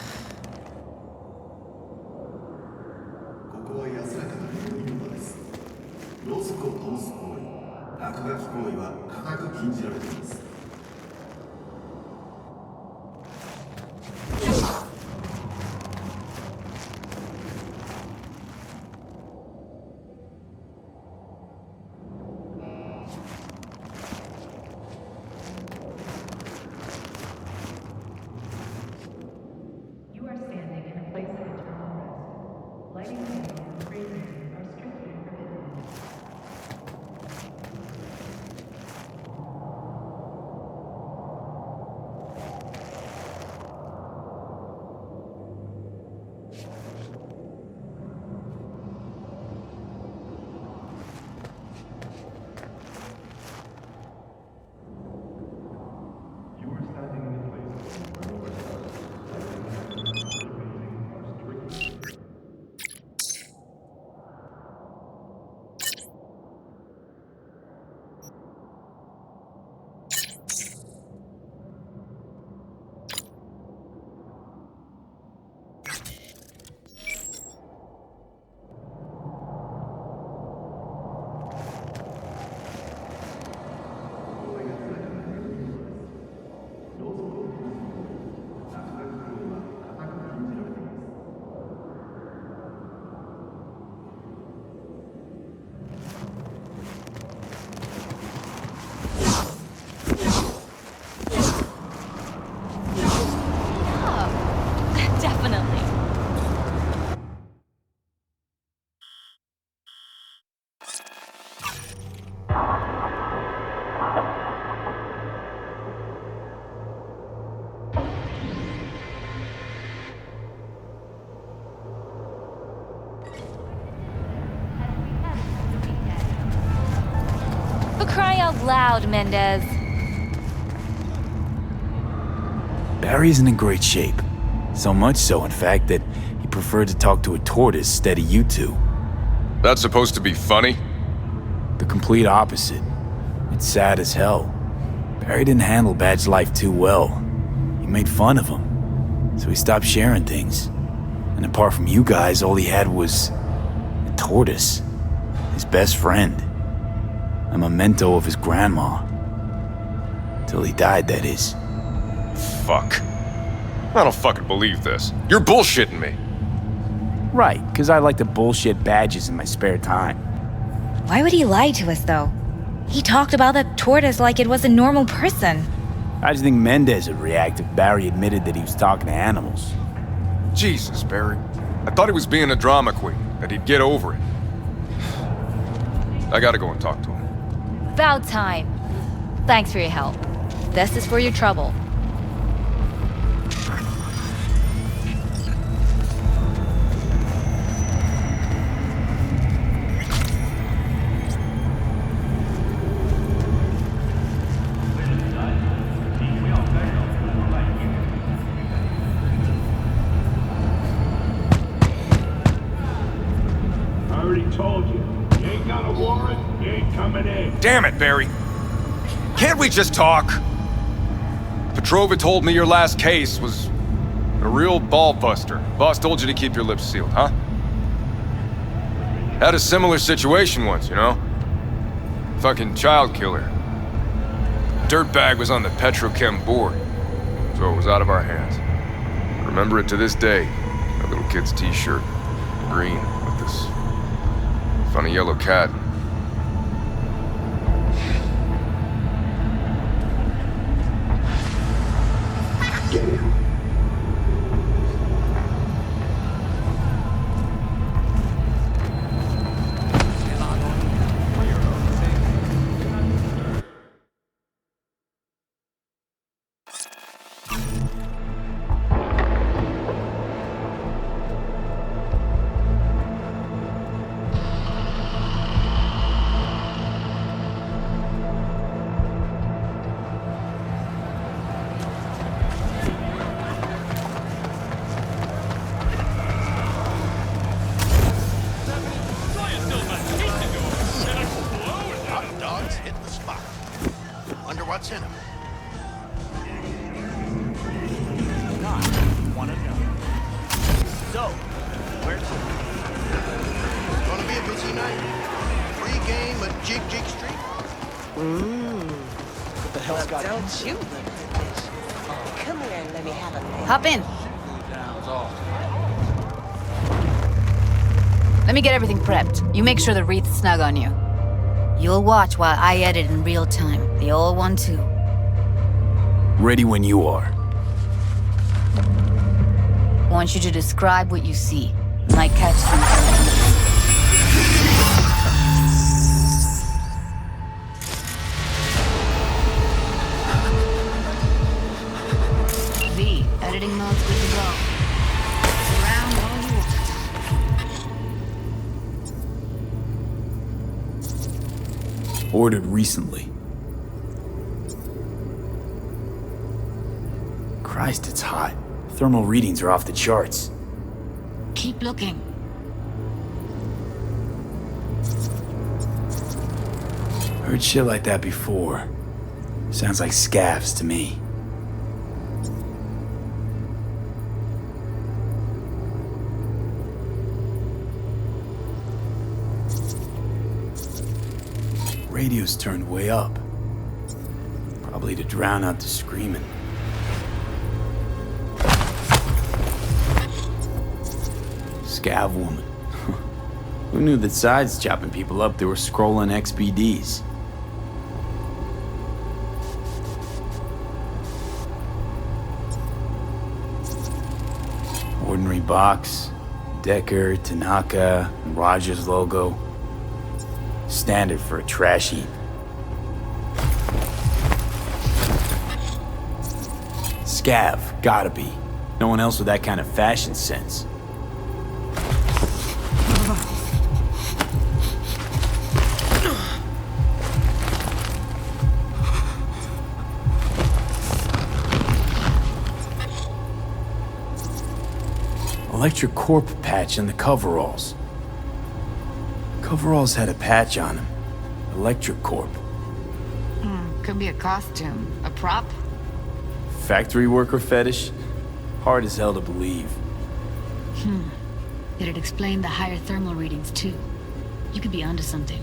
For crying out loud, Mendez. Barry's in great shape. So much so, in fact, that he preferred to talk to a tortoise instead of you two. That's supposed to be funny? The complete opposite. It's sad as hell. Barry didn't handle Badge's life too well. He made fun of him. So he stopped sharing things. And apart from you guys, all he had was a tortoise. His best friend. A memento of his grandma. Till he died, that is. Fuck. I don't fucking believe this. You're bullshitting me. Right, because I like to bullshit Badges in my spare time. Why would he lie to us, though? He talked about that tortoise like it was a normal person. I just think Mendez would react if Barry admitted that he was talking to animals. Jesus, Barry. I thought he was being a drama queen, that he'd get over it. I gotta go and talk to him. About time. Thanks for your help. This is for your trouble. told you. You ain't got a warrant, you ain't coming in. Damn it, Barry. Can't we just talk? Petrova told me your last case was a real ball buster. Boss told you to keep your lips sealed, huh? Had a similar situation once, you know? Fucking child killer. Dirtbag was on the petrochem board, so it was out of our hands. Remember it to this day. That little kid's t-shirt, green, with this funny yellow cat. Hot dogs hit the spot. Wonder what's in them. Wanna know. So, where's it? It's gonna be a busy night. Free game at Jig Jig Street. What the hell's got Don't you look delicious. Come here and let me have a look. Hop in. Let me get everything prepped. You make sure the wreath's snug on you. You'll watch while I edit in real time. The old one, too. Ready when you are. Want you to describe what you see. Might catch something. V, editing mode's good to go. Around all you want. Ordered recently. Christ, it's hot. Thermal readings are off the charts. Keep looking. Heard shit like that before. Sounds like scavs to me. Radio's turned way up. Probably to drown out the screaming. Scav woman. Who knew that sides chopping people up, they were scrolling XBDs? Ordinary box, Decker, Tanaka, and Rogers logo. Standard for a trash heap. Scav, gotta be. No one else with that kind of fashion sense. Electric Corp patch in the coveralls. Coveralls had a patch on them. Electric Corp. Could be a costume. A prop? Factory worker fetish? Hard as hell to believe. It'd explain the higher thermal readings, too. You could be onto something.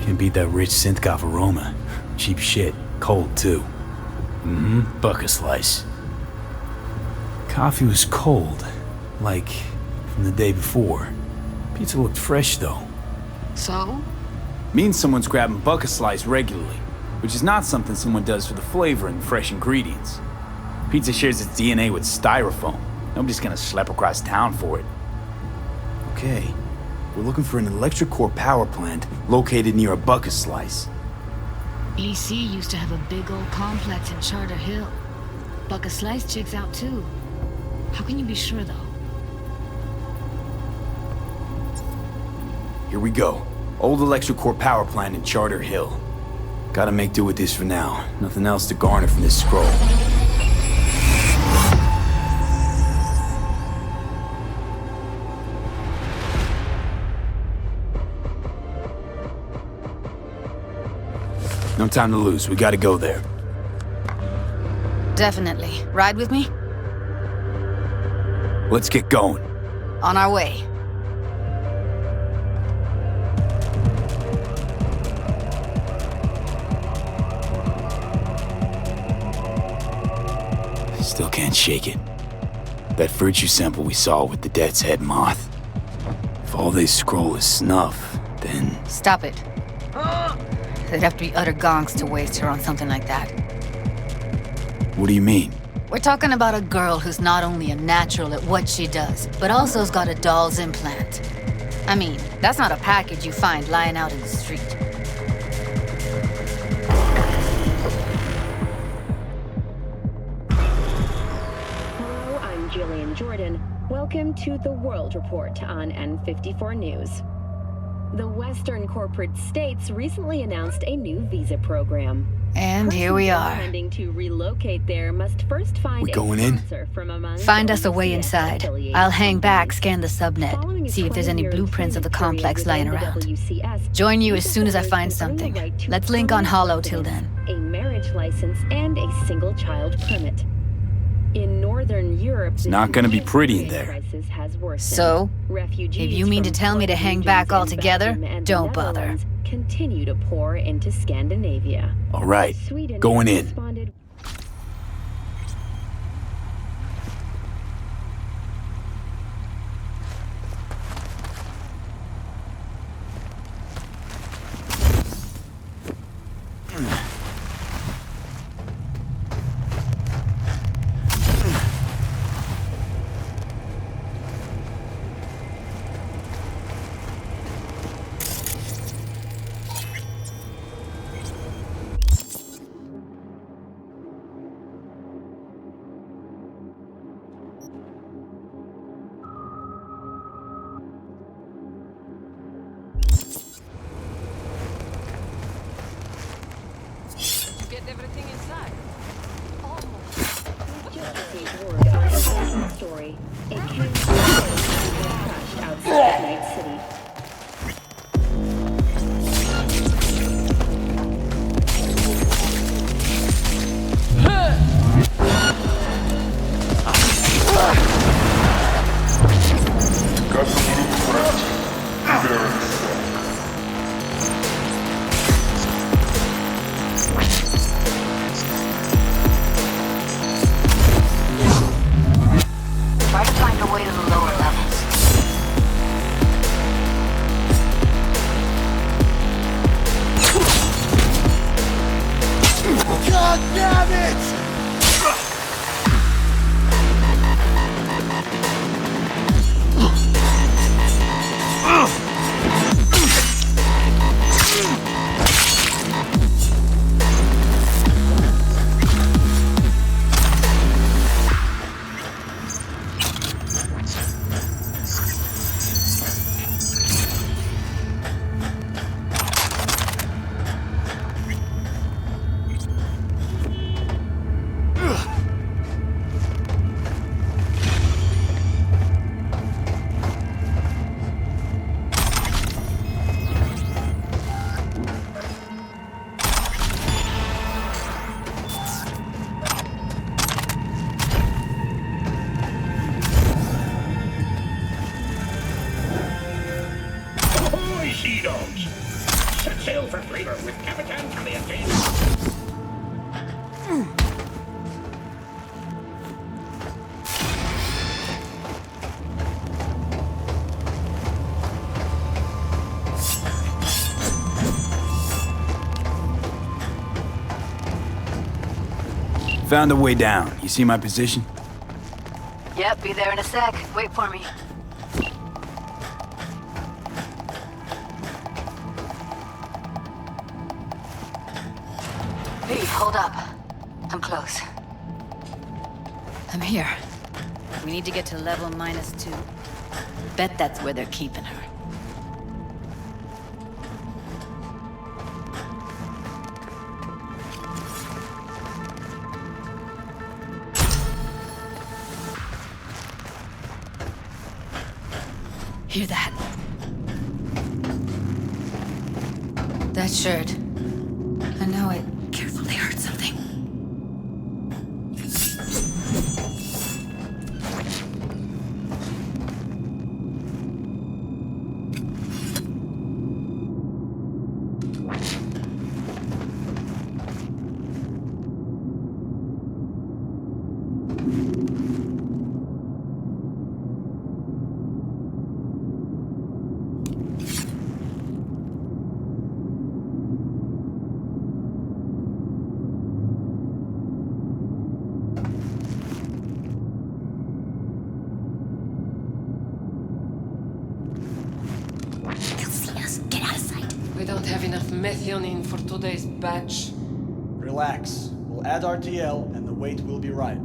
Can beat that rich synth-goth aroma. Cheap shit. Cold, too. Buck a slice. Coffee was cold. Like, from the day before. Pizza looked fresh, though. So? Means someone's grabbing buck a slice regularly. Which is not something someone does for the flavor and fresh ingredients. Pizza shares its DNA with styrofoam. Nobody's gonna schlep across town for it. Okay. We're looking for an electric core power plant located near a buck a slice. EC used to have a big old complex in Charter Hill. Buck a Slice checks out too. How can you be sure, though? here we go. Old electrical power plant in Charter Hill. Gotta make do with this for now. Nothing else to garner from this scroll. No time to lose. We gotta go there. Definitely. Ride with me? Let's get going. On our way. Still can't shake it. That virtue sample we saw with the Death's Head moth. If all they scroll is snuff, then... Stop it. They'd have to be utter gonks to waste her on something like that. What do you mean? We're talking about a girl who's not only a natural at what she does, but also's got a doll's implant. I mean, that's not a package you find lying out in the street. Hello, I'm Jillian Jordan. Welcome to the World Report on N54 News. The Western corporate states recently announced a new visa program. And here we are. Intending to relocate there must first find We going in? from among Find us a way inside. I'll hang back, scan the subnet, see if there's any blueprints of the complex lying around. Join you as soon as I find something. Let's link on Hollow till then. A marriage license and a single child permit. In Northern Europe, It's not gonna be pretty in there. So, if you mean to tell me to hang back altogether, don't bother. Continue to pour into Scandinavia. All right, going in. Get everything inside. Story. It came crashed outside Night City. Try to find a way to the lower levels. God damn it! Ahoy, sea dogs! Set sail for flavor with Capitan Caliente. Found a way down. You see my position? Yep, be there in a sec. Wait for me. Hey, hold up. I'm close. I'm here. We need to get to level -2. Bet that's where they're keeping her. Hear that? That shirt. I know it. Carefully hurt something. We don't have enough methionine for today's batch. Relax. We'll add RTL and the weight will be right.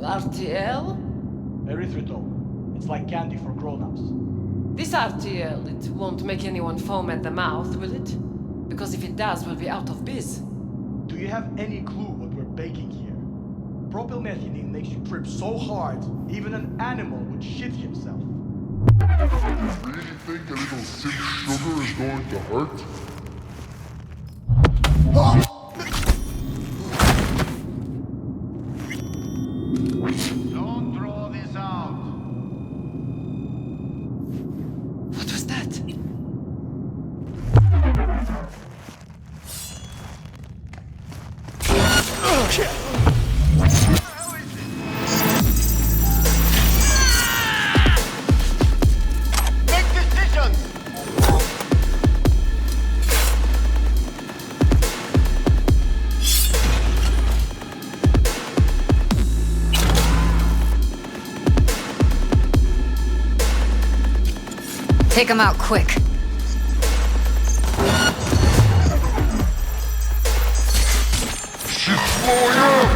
RTL? Erythritol. It's like candy for grown-ups. This RTL, it won't make anyone foam at the mouth, will it? Because if it does, we'll be out of biz. Do you have any clue what we're baking here? Propylmethionine makes you trip so hard, even an animal would shit himself. Really think a little sick sugar is going to hurt? Don't throw this out. What was that? Take him out quick. She's blowing up!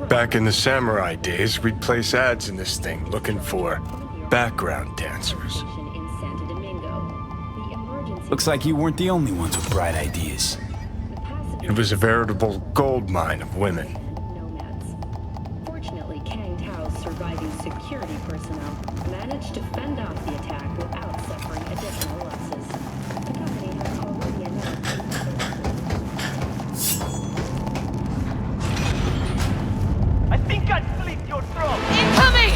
Back in the samurai days, we'd place ads in this thing looking for background dancers. Looks like you weren't the only ones with bright ideas. It was a veritable gold mine of women. Fortunately, Kang Tao's surviving security personnel managed to fend off the attack without suffering additional losses. The company has already announced I think I slit your throat! Incoming!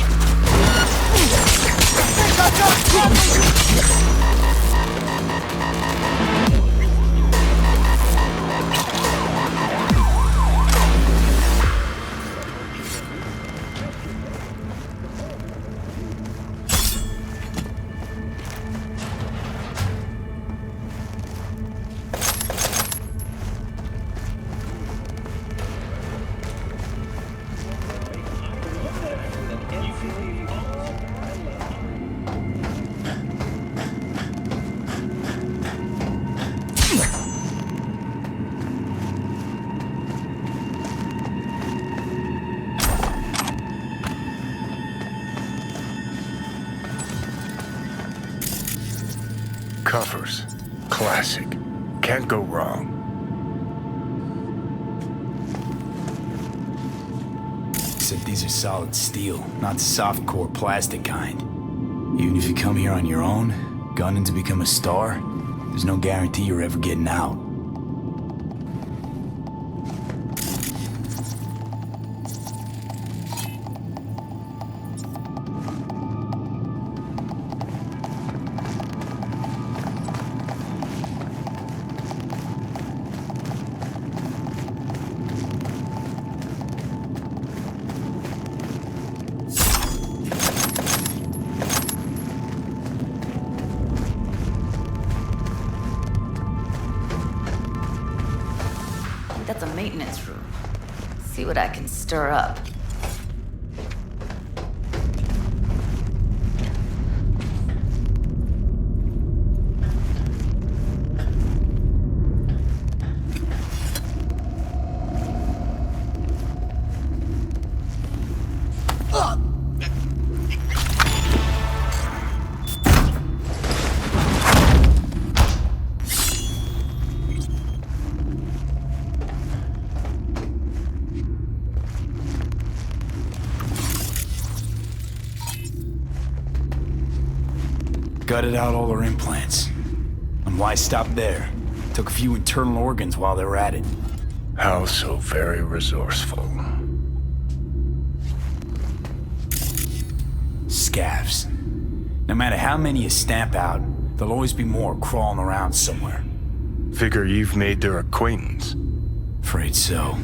Covers. Classic. Can't go wrong. Except these are solid steel, not the soft-core plastic kind. Even if you come here on your own, gunning to become a star, there's no guarantee you're ever getting out. That's a maintenance room. See what I can stir up. Gutted out all her implants. And why stop there? Took a few internal organs while they were at it. How so very resourceful. Scavs. No matter how many you stamp out, there'll always be more crawling around somewhere. Figure you've made their acquaintance. Afraid so.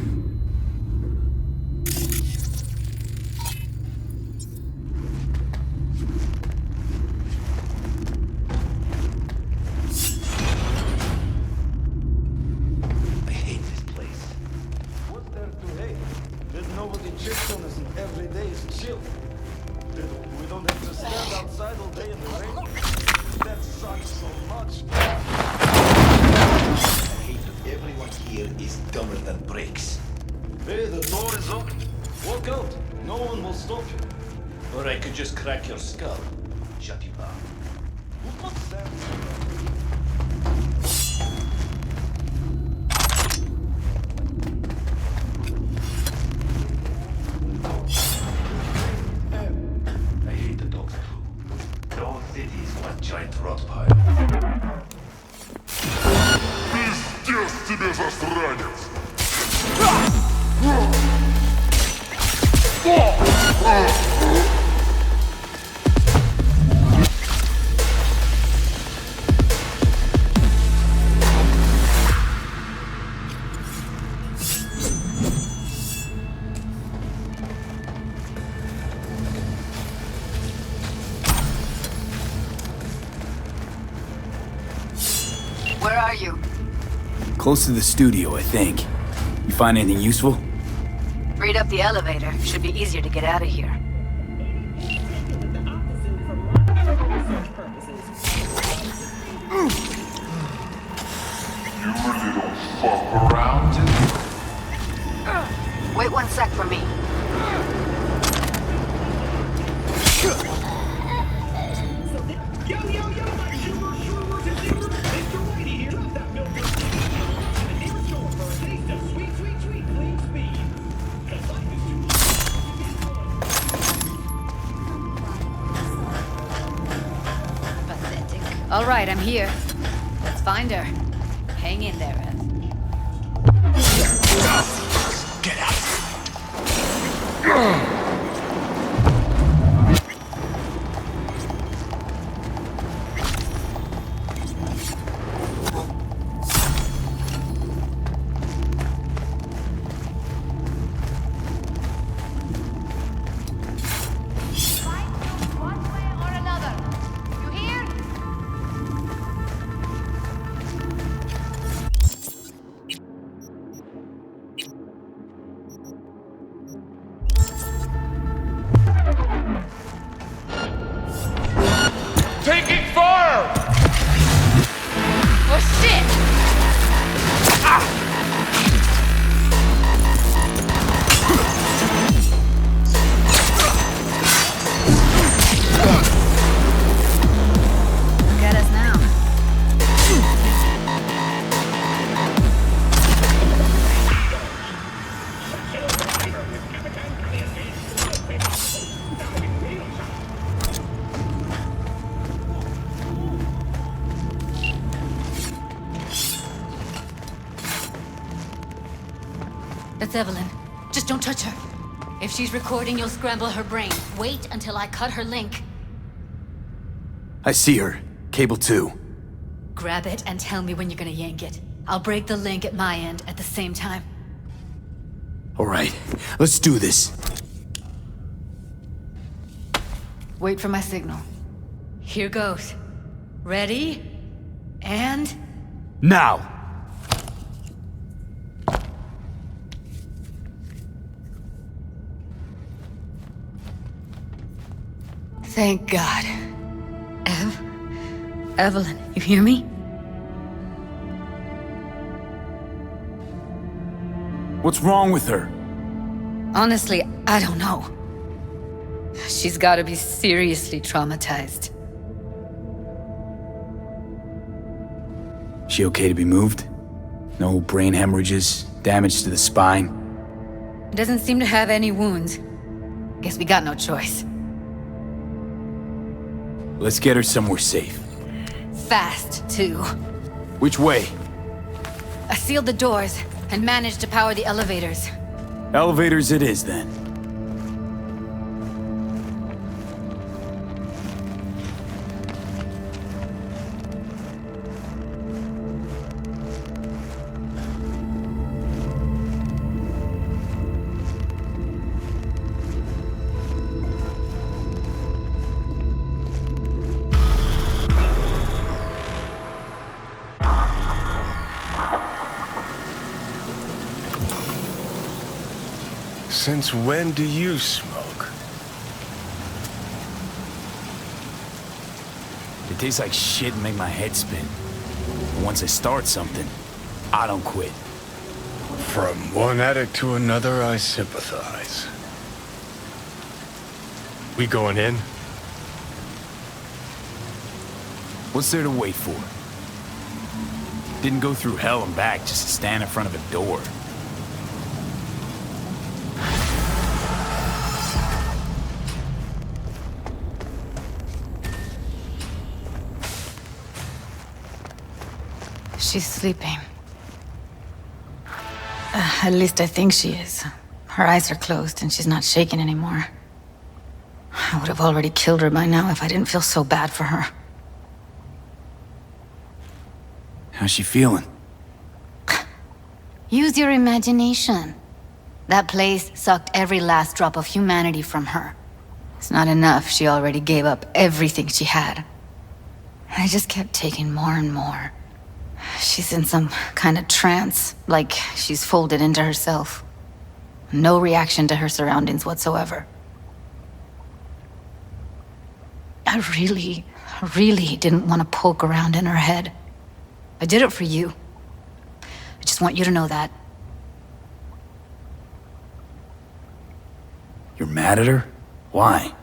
Where are you? Close to the studio, I think. You find anything useful? Freed up the elevator. Should be easier to get out of here. You little fuck around. Wait 1 sec for me. All right, I'm here. Let's find her. Hang in there, Ev. Get out! That's Evelyn. Just don't touch her. If she's recording, you'll scramble her brain. Wait until I cut her link. I see her. Cable 2. Grab it and tell me when you're gonna yank it. I'll break the link at my end at the same time. Alright, let's do this. Wait for my signal. Here goes. Ready? And... Now! Thank God. Evelyn, you hear me? What's wrong with her? Honestly, I don't know. She's gotta be seriously traumatized. She okay to be moved? No brain hemorrhages, damage to the spine? Doesn't seem to have any wounds. Guess we got no choice. Let's get her somewhere safe. Fast, too. Which way? I sealed the doors and managed to power the elevators. Elevators it is, then. Since when do you smoke? It tastes like shit and make my head spin. But once I start something, I don't quit. From one addict to another, I sympathize. We going in? What's there to wait for? Didn't go through hell and back just to stand in front of a door. She's sleeping. At least I think she is. Her eyes are closed and she's not shaking anymore. I would have already killed her by now if I didn't feel so bad for her. How's she feeling? Use your imagination. That place sucked every last drop of humanity from her. It's not enough, she already gave up everything she had. I just kept taking more and more. She's in some kind of trance, like she's folded into herself. No reaction to her surroundings whatsoever. I really didn't want to poke around in her head. I did it for you. I just want you to know that. You're mad at her? Why?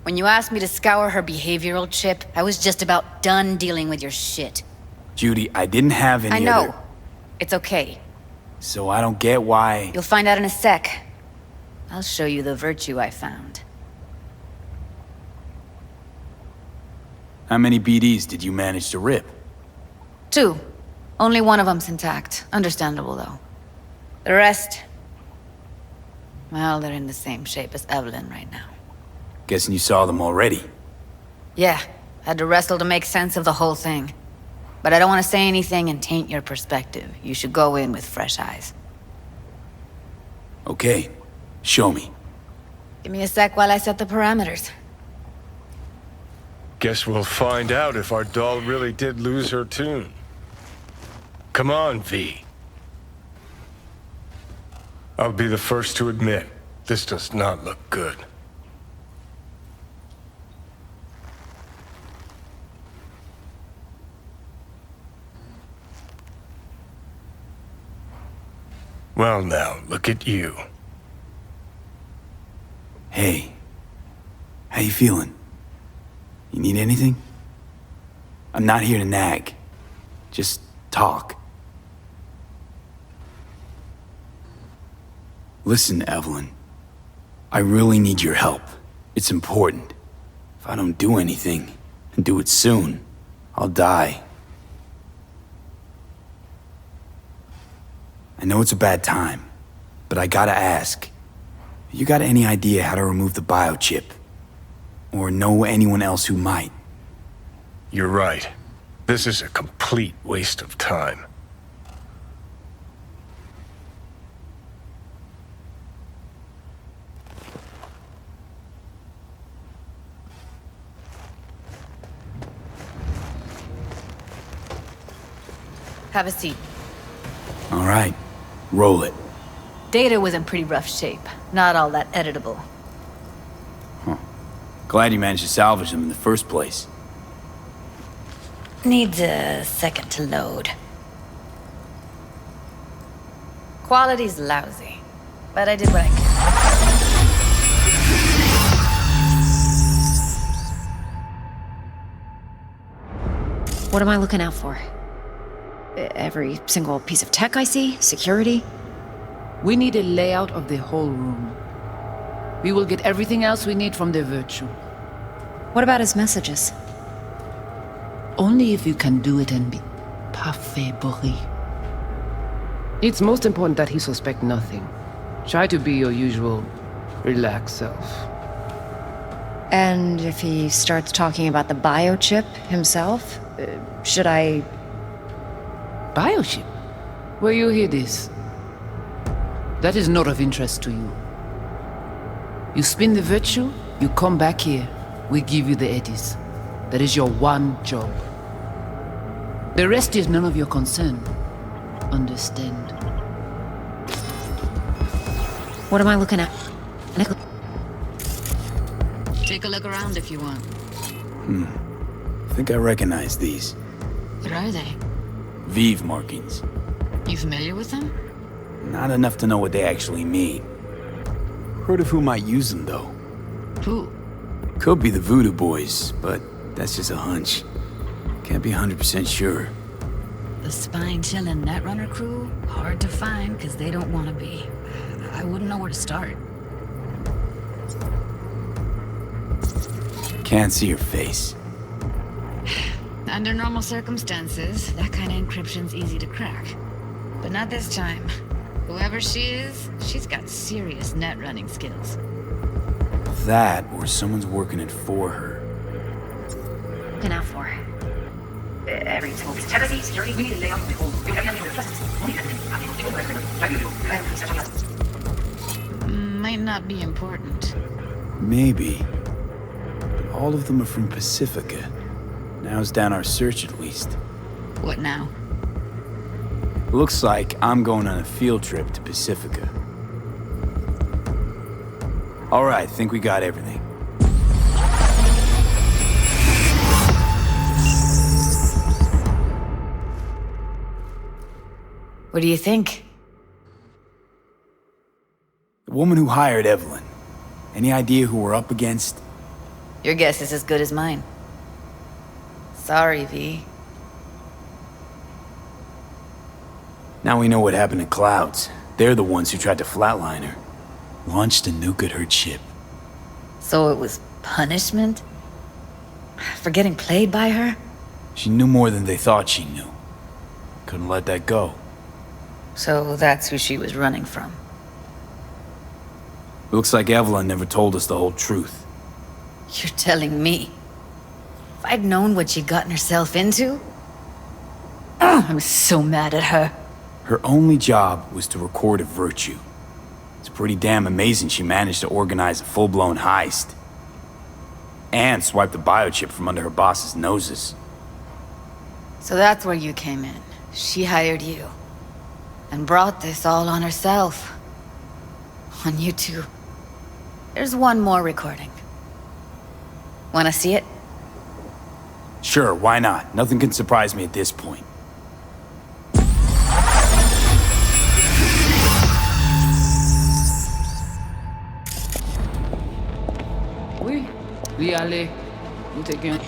When you asked me to scour her behavioral chip, I was just about done dealing with your shit. Judy, I didn't have any I know. other... It's okay. So I don't get why... You'll find out in a sec. I'll show you the virtue I found. How many BDs did you manage to rip? 2. Only one of them's intact. Understandable, though. The rest... well, they're in the same shape as Evelyn right now. Guessing you saw them already. Yeah, had to wrestle to make sense of the whole thing. But I don't want to say anything and taint your perspective. You should go in with fresh eyes. Okay, show me. Give me a sec while I set the parameters. Guess we'll find out if our doll really did lose her tune. Come on, V. I'll be the first to admit, this does not look good. Well now, look at you. Hey, how you feeling? You need anything? I'm not here to nag. Just talk. Listen, Evelyn. I really need your help. It's important. If I don't do anything, and do it soon, I'll die. I know it's a bad time, but I gotta ask. You got any idea how to remove the biochip? Or know anyone else who might? You're right. This is a complete waste of time. Have a seat. All right, roll it. Data was in pretty rough shape. Not all that editable. Glad you managed to salvage them in the first place. Needs a second to load. Quality's lousy, but I did what I could. What am I looking out for? Every single piece of tech I see? Security? We need a layout of the whole room. We will get everything else we need from the virtue. What about his messages? Only if you can do it and be parfait bourré. It's most important that he suspect nothing. Try to be your usual, relaxed self. And if he starts talking about the biochip himself, should I... Biochip? Where you hear this? That is not of interest to you. You spin the virtue, you come back here, we give you the eddies. That is your one job. The rest is none of your concern. Understand? What am I looking at? Take a look around if you want. I think I recognize these. What are they? Vive markings. You familiar with them? Not enough to know what they actually mean. Heard of who might use them, though. Who? Could be the Voodoo Boys, but that's just a hunch. Can't be 100% sure. The spine-chilling Netrunner crew? Hard to find, because they don't want to be. I wouldn't know where to start. Can't see her face. Under normal circumstances, that kind of encryption's easy to crack. But not this time. Whoever she is, she's got serious net running skills. That, or someone's working it for her. Looking out for her. Every single piece of technology, security, we need to lay out the whole... Might not be important. Maybe. But all of them are from Pacifica. Now's down our search at least. What now? Looks like I'm going on a field trip to Pacifica. All right, think we got everything. What do you think? The woman who hired Evelyn. Any idea who we're up against? Your guess is as good as mine. Sorry, V. Now we know what happened to Clouds. They're the ones who tried to flatline her. Launched a nuke at her ship. So it was punishment? For getting played by her? She knew more than they thought she knew. Couldn't let that go. So that's who she was running from. Looks like Evelyn never told us the whole truth. You're telling me? If I'd known what she'd gotten herself into? I'm so mad at her. Her only job was to record a virtue. It's pretty damn amazing she managed to organize a full-blown heist. And swipe the biochip from under her boss's noses. So that's where you came in. She hired you. And brought this all on herself. On you two. There's one more recording. Wanna see it? Sure, why not? Nothing can surprise me at this point. Oui, allez. Nous t'aiguillons.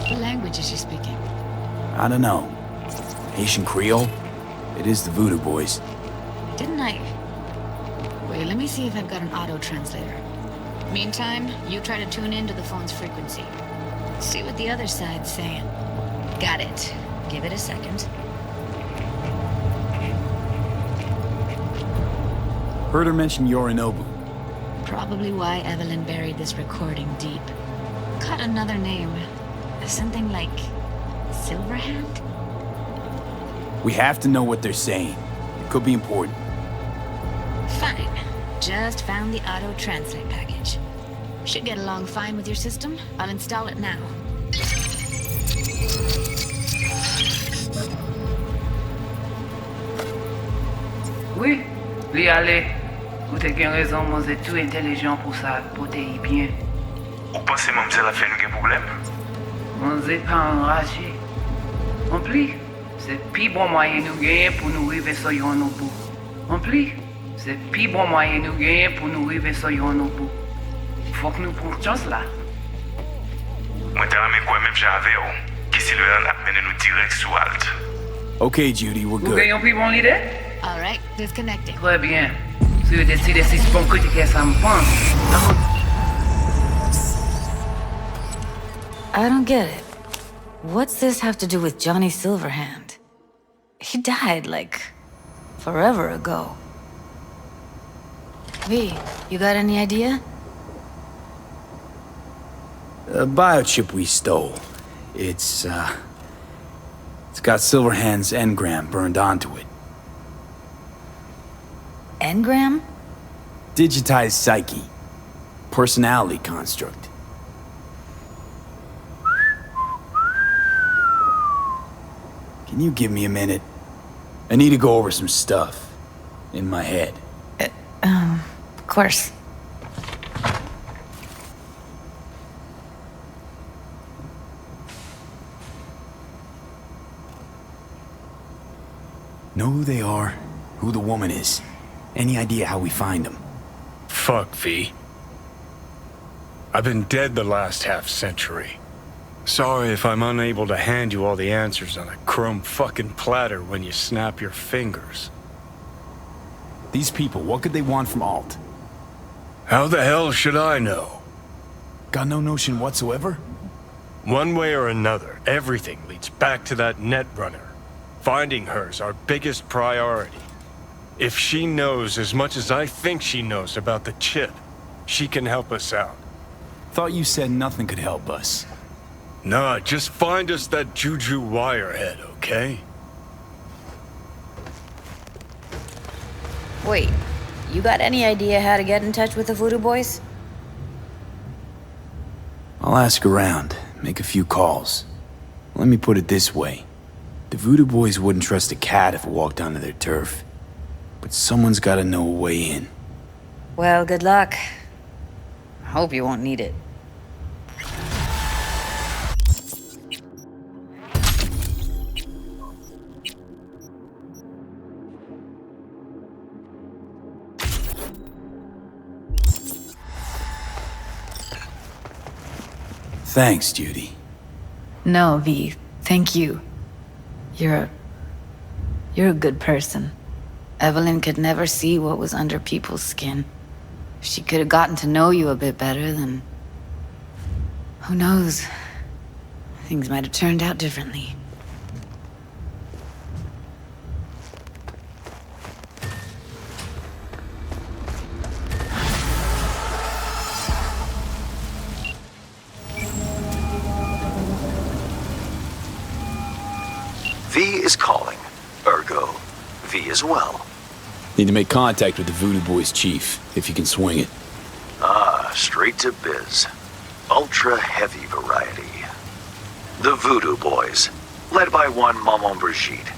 What language is she speaking? I don't know. Haitian Creole? It is the Voodoo Boys. Didn't I? Wait, let me see if I've got an auto-translator. Meantime, you try to tune into the phone's frequency. See what the other side's saying. Got it. Give it a second. Heard her mention Yorinobu. Probably why Evelyn buried this recording deep. Caught another name. Something like Silverhand? We have to know what they're saying. It could be important. Fine. Just found the auto-translate package. Should get along fine with your system. I'll install it now. Oui, li ale. Ou te gen raison, moi c'est tout intelligent pour ça, pour te y bien. Ou pensez mademoiselle a fait nous gen problème? Moi c'est pas enragé. En plus, c'est plus bon moyen nous gagner pour nous arriver sur yon au bout. En plus, c'est plus bon moyen nous gagner pour nous arriver sur yon au bout. Faut que nous prenions chance là. Moi t'ai ramé quoi même j'avais ou, qui si le a mené nous direct sous Alt. Okay, Judy, we're Vous good. gagnez plus bon l'idée? All right, disconnecting. Très bien. Si vous décidez si c'est bon que ça me pense. I don't get it. What's this have to do with Johnny Silverhand? He died, like, forever ago. V, you got any idea? A biochip we stole. It's got Silverhand's engram burned onto it. Engram? Digitized psyche. Personality construct. Can you give me a minute? I need to go over some stuff. In my head. Of course. Know who they are, who the woman is. Any idea how we find them? Fuck, V. I've been dead the last half-century. Sorry if I'm unable to hand you all the answers on a chrome fucking platter when you snap your fingers. These people, what could they want from Alt? How the hell should I know? Got no notion whatsoever? One way or another, everything leads back to that Netrunner. Finding her's our biggest priority. If she knows as much as I think she knows about the chip, she can help us out. Thought you said nothing could help us. Nah, just find us that Juju wirehead, okay? Wait, you got any idea how to get in touch with the Voodoo Boys? I'll ask around, make a few calls. Let me put it this way. The Voodoo Boys wouldn't trust a cat if it walked onto their turf. But someone's gotta know a way in. Well, good luck. Hope you won't need it. Thanks, Judy. No, V. Thank you. You're a good person. Evelyn could never see what was under people's skin. If she could have gotten to know you a bit better, then... who knows? Things might have turned out differently. V is calling. Ergo, V as well. Need to make contact with the Voodoo Boys chief, if you can swing it. Ah, straight to biz. Ultra heavy variety. The Voodoo Boys, led by one Maman Brigitte.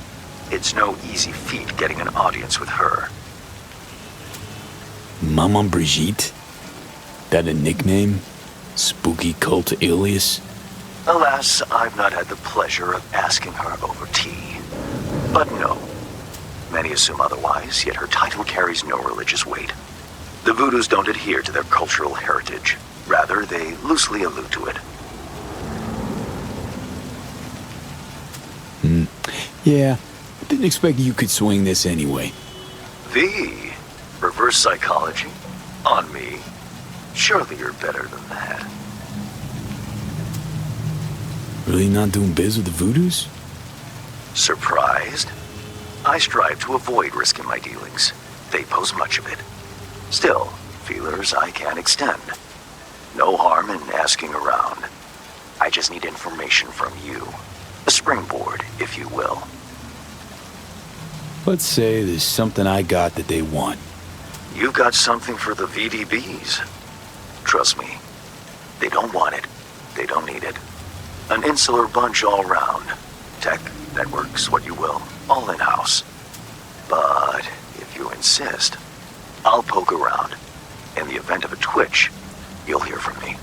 It's no easy feat getting an audience with her. Maman Brigitte? That a nickname? Spooky cult alias? Alas, I've not had the pleasure of asking her over tea. But no. Many assume otherwise, yet her title carries no religious weight. The Voodoos don't adhere to their cultural heritage. Rather, they loosely allude to it. Yeah, didn't expect you could swing this anyway. V, reverse psychology? On me? Surely you're better than that. Really not doing biz with the Voodoos? Surprised? I strive to avoid risking my dealings. They pose much of it. Still, feelers I can extend. No harm in asking around. I just need information from you. A springboard, if you will. Let's say there's something I got that they want. You've got something for the VDBs. Trust me, they don't want it. They don't need it. An insular bunch all round. Tech, networks, what you will, all in-house. But if you insist, I'll poke around. In the event of a twitch, you'll hear from me.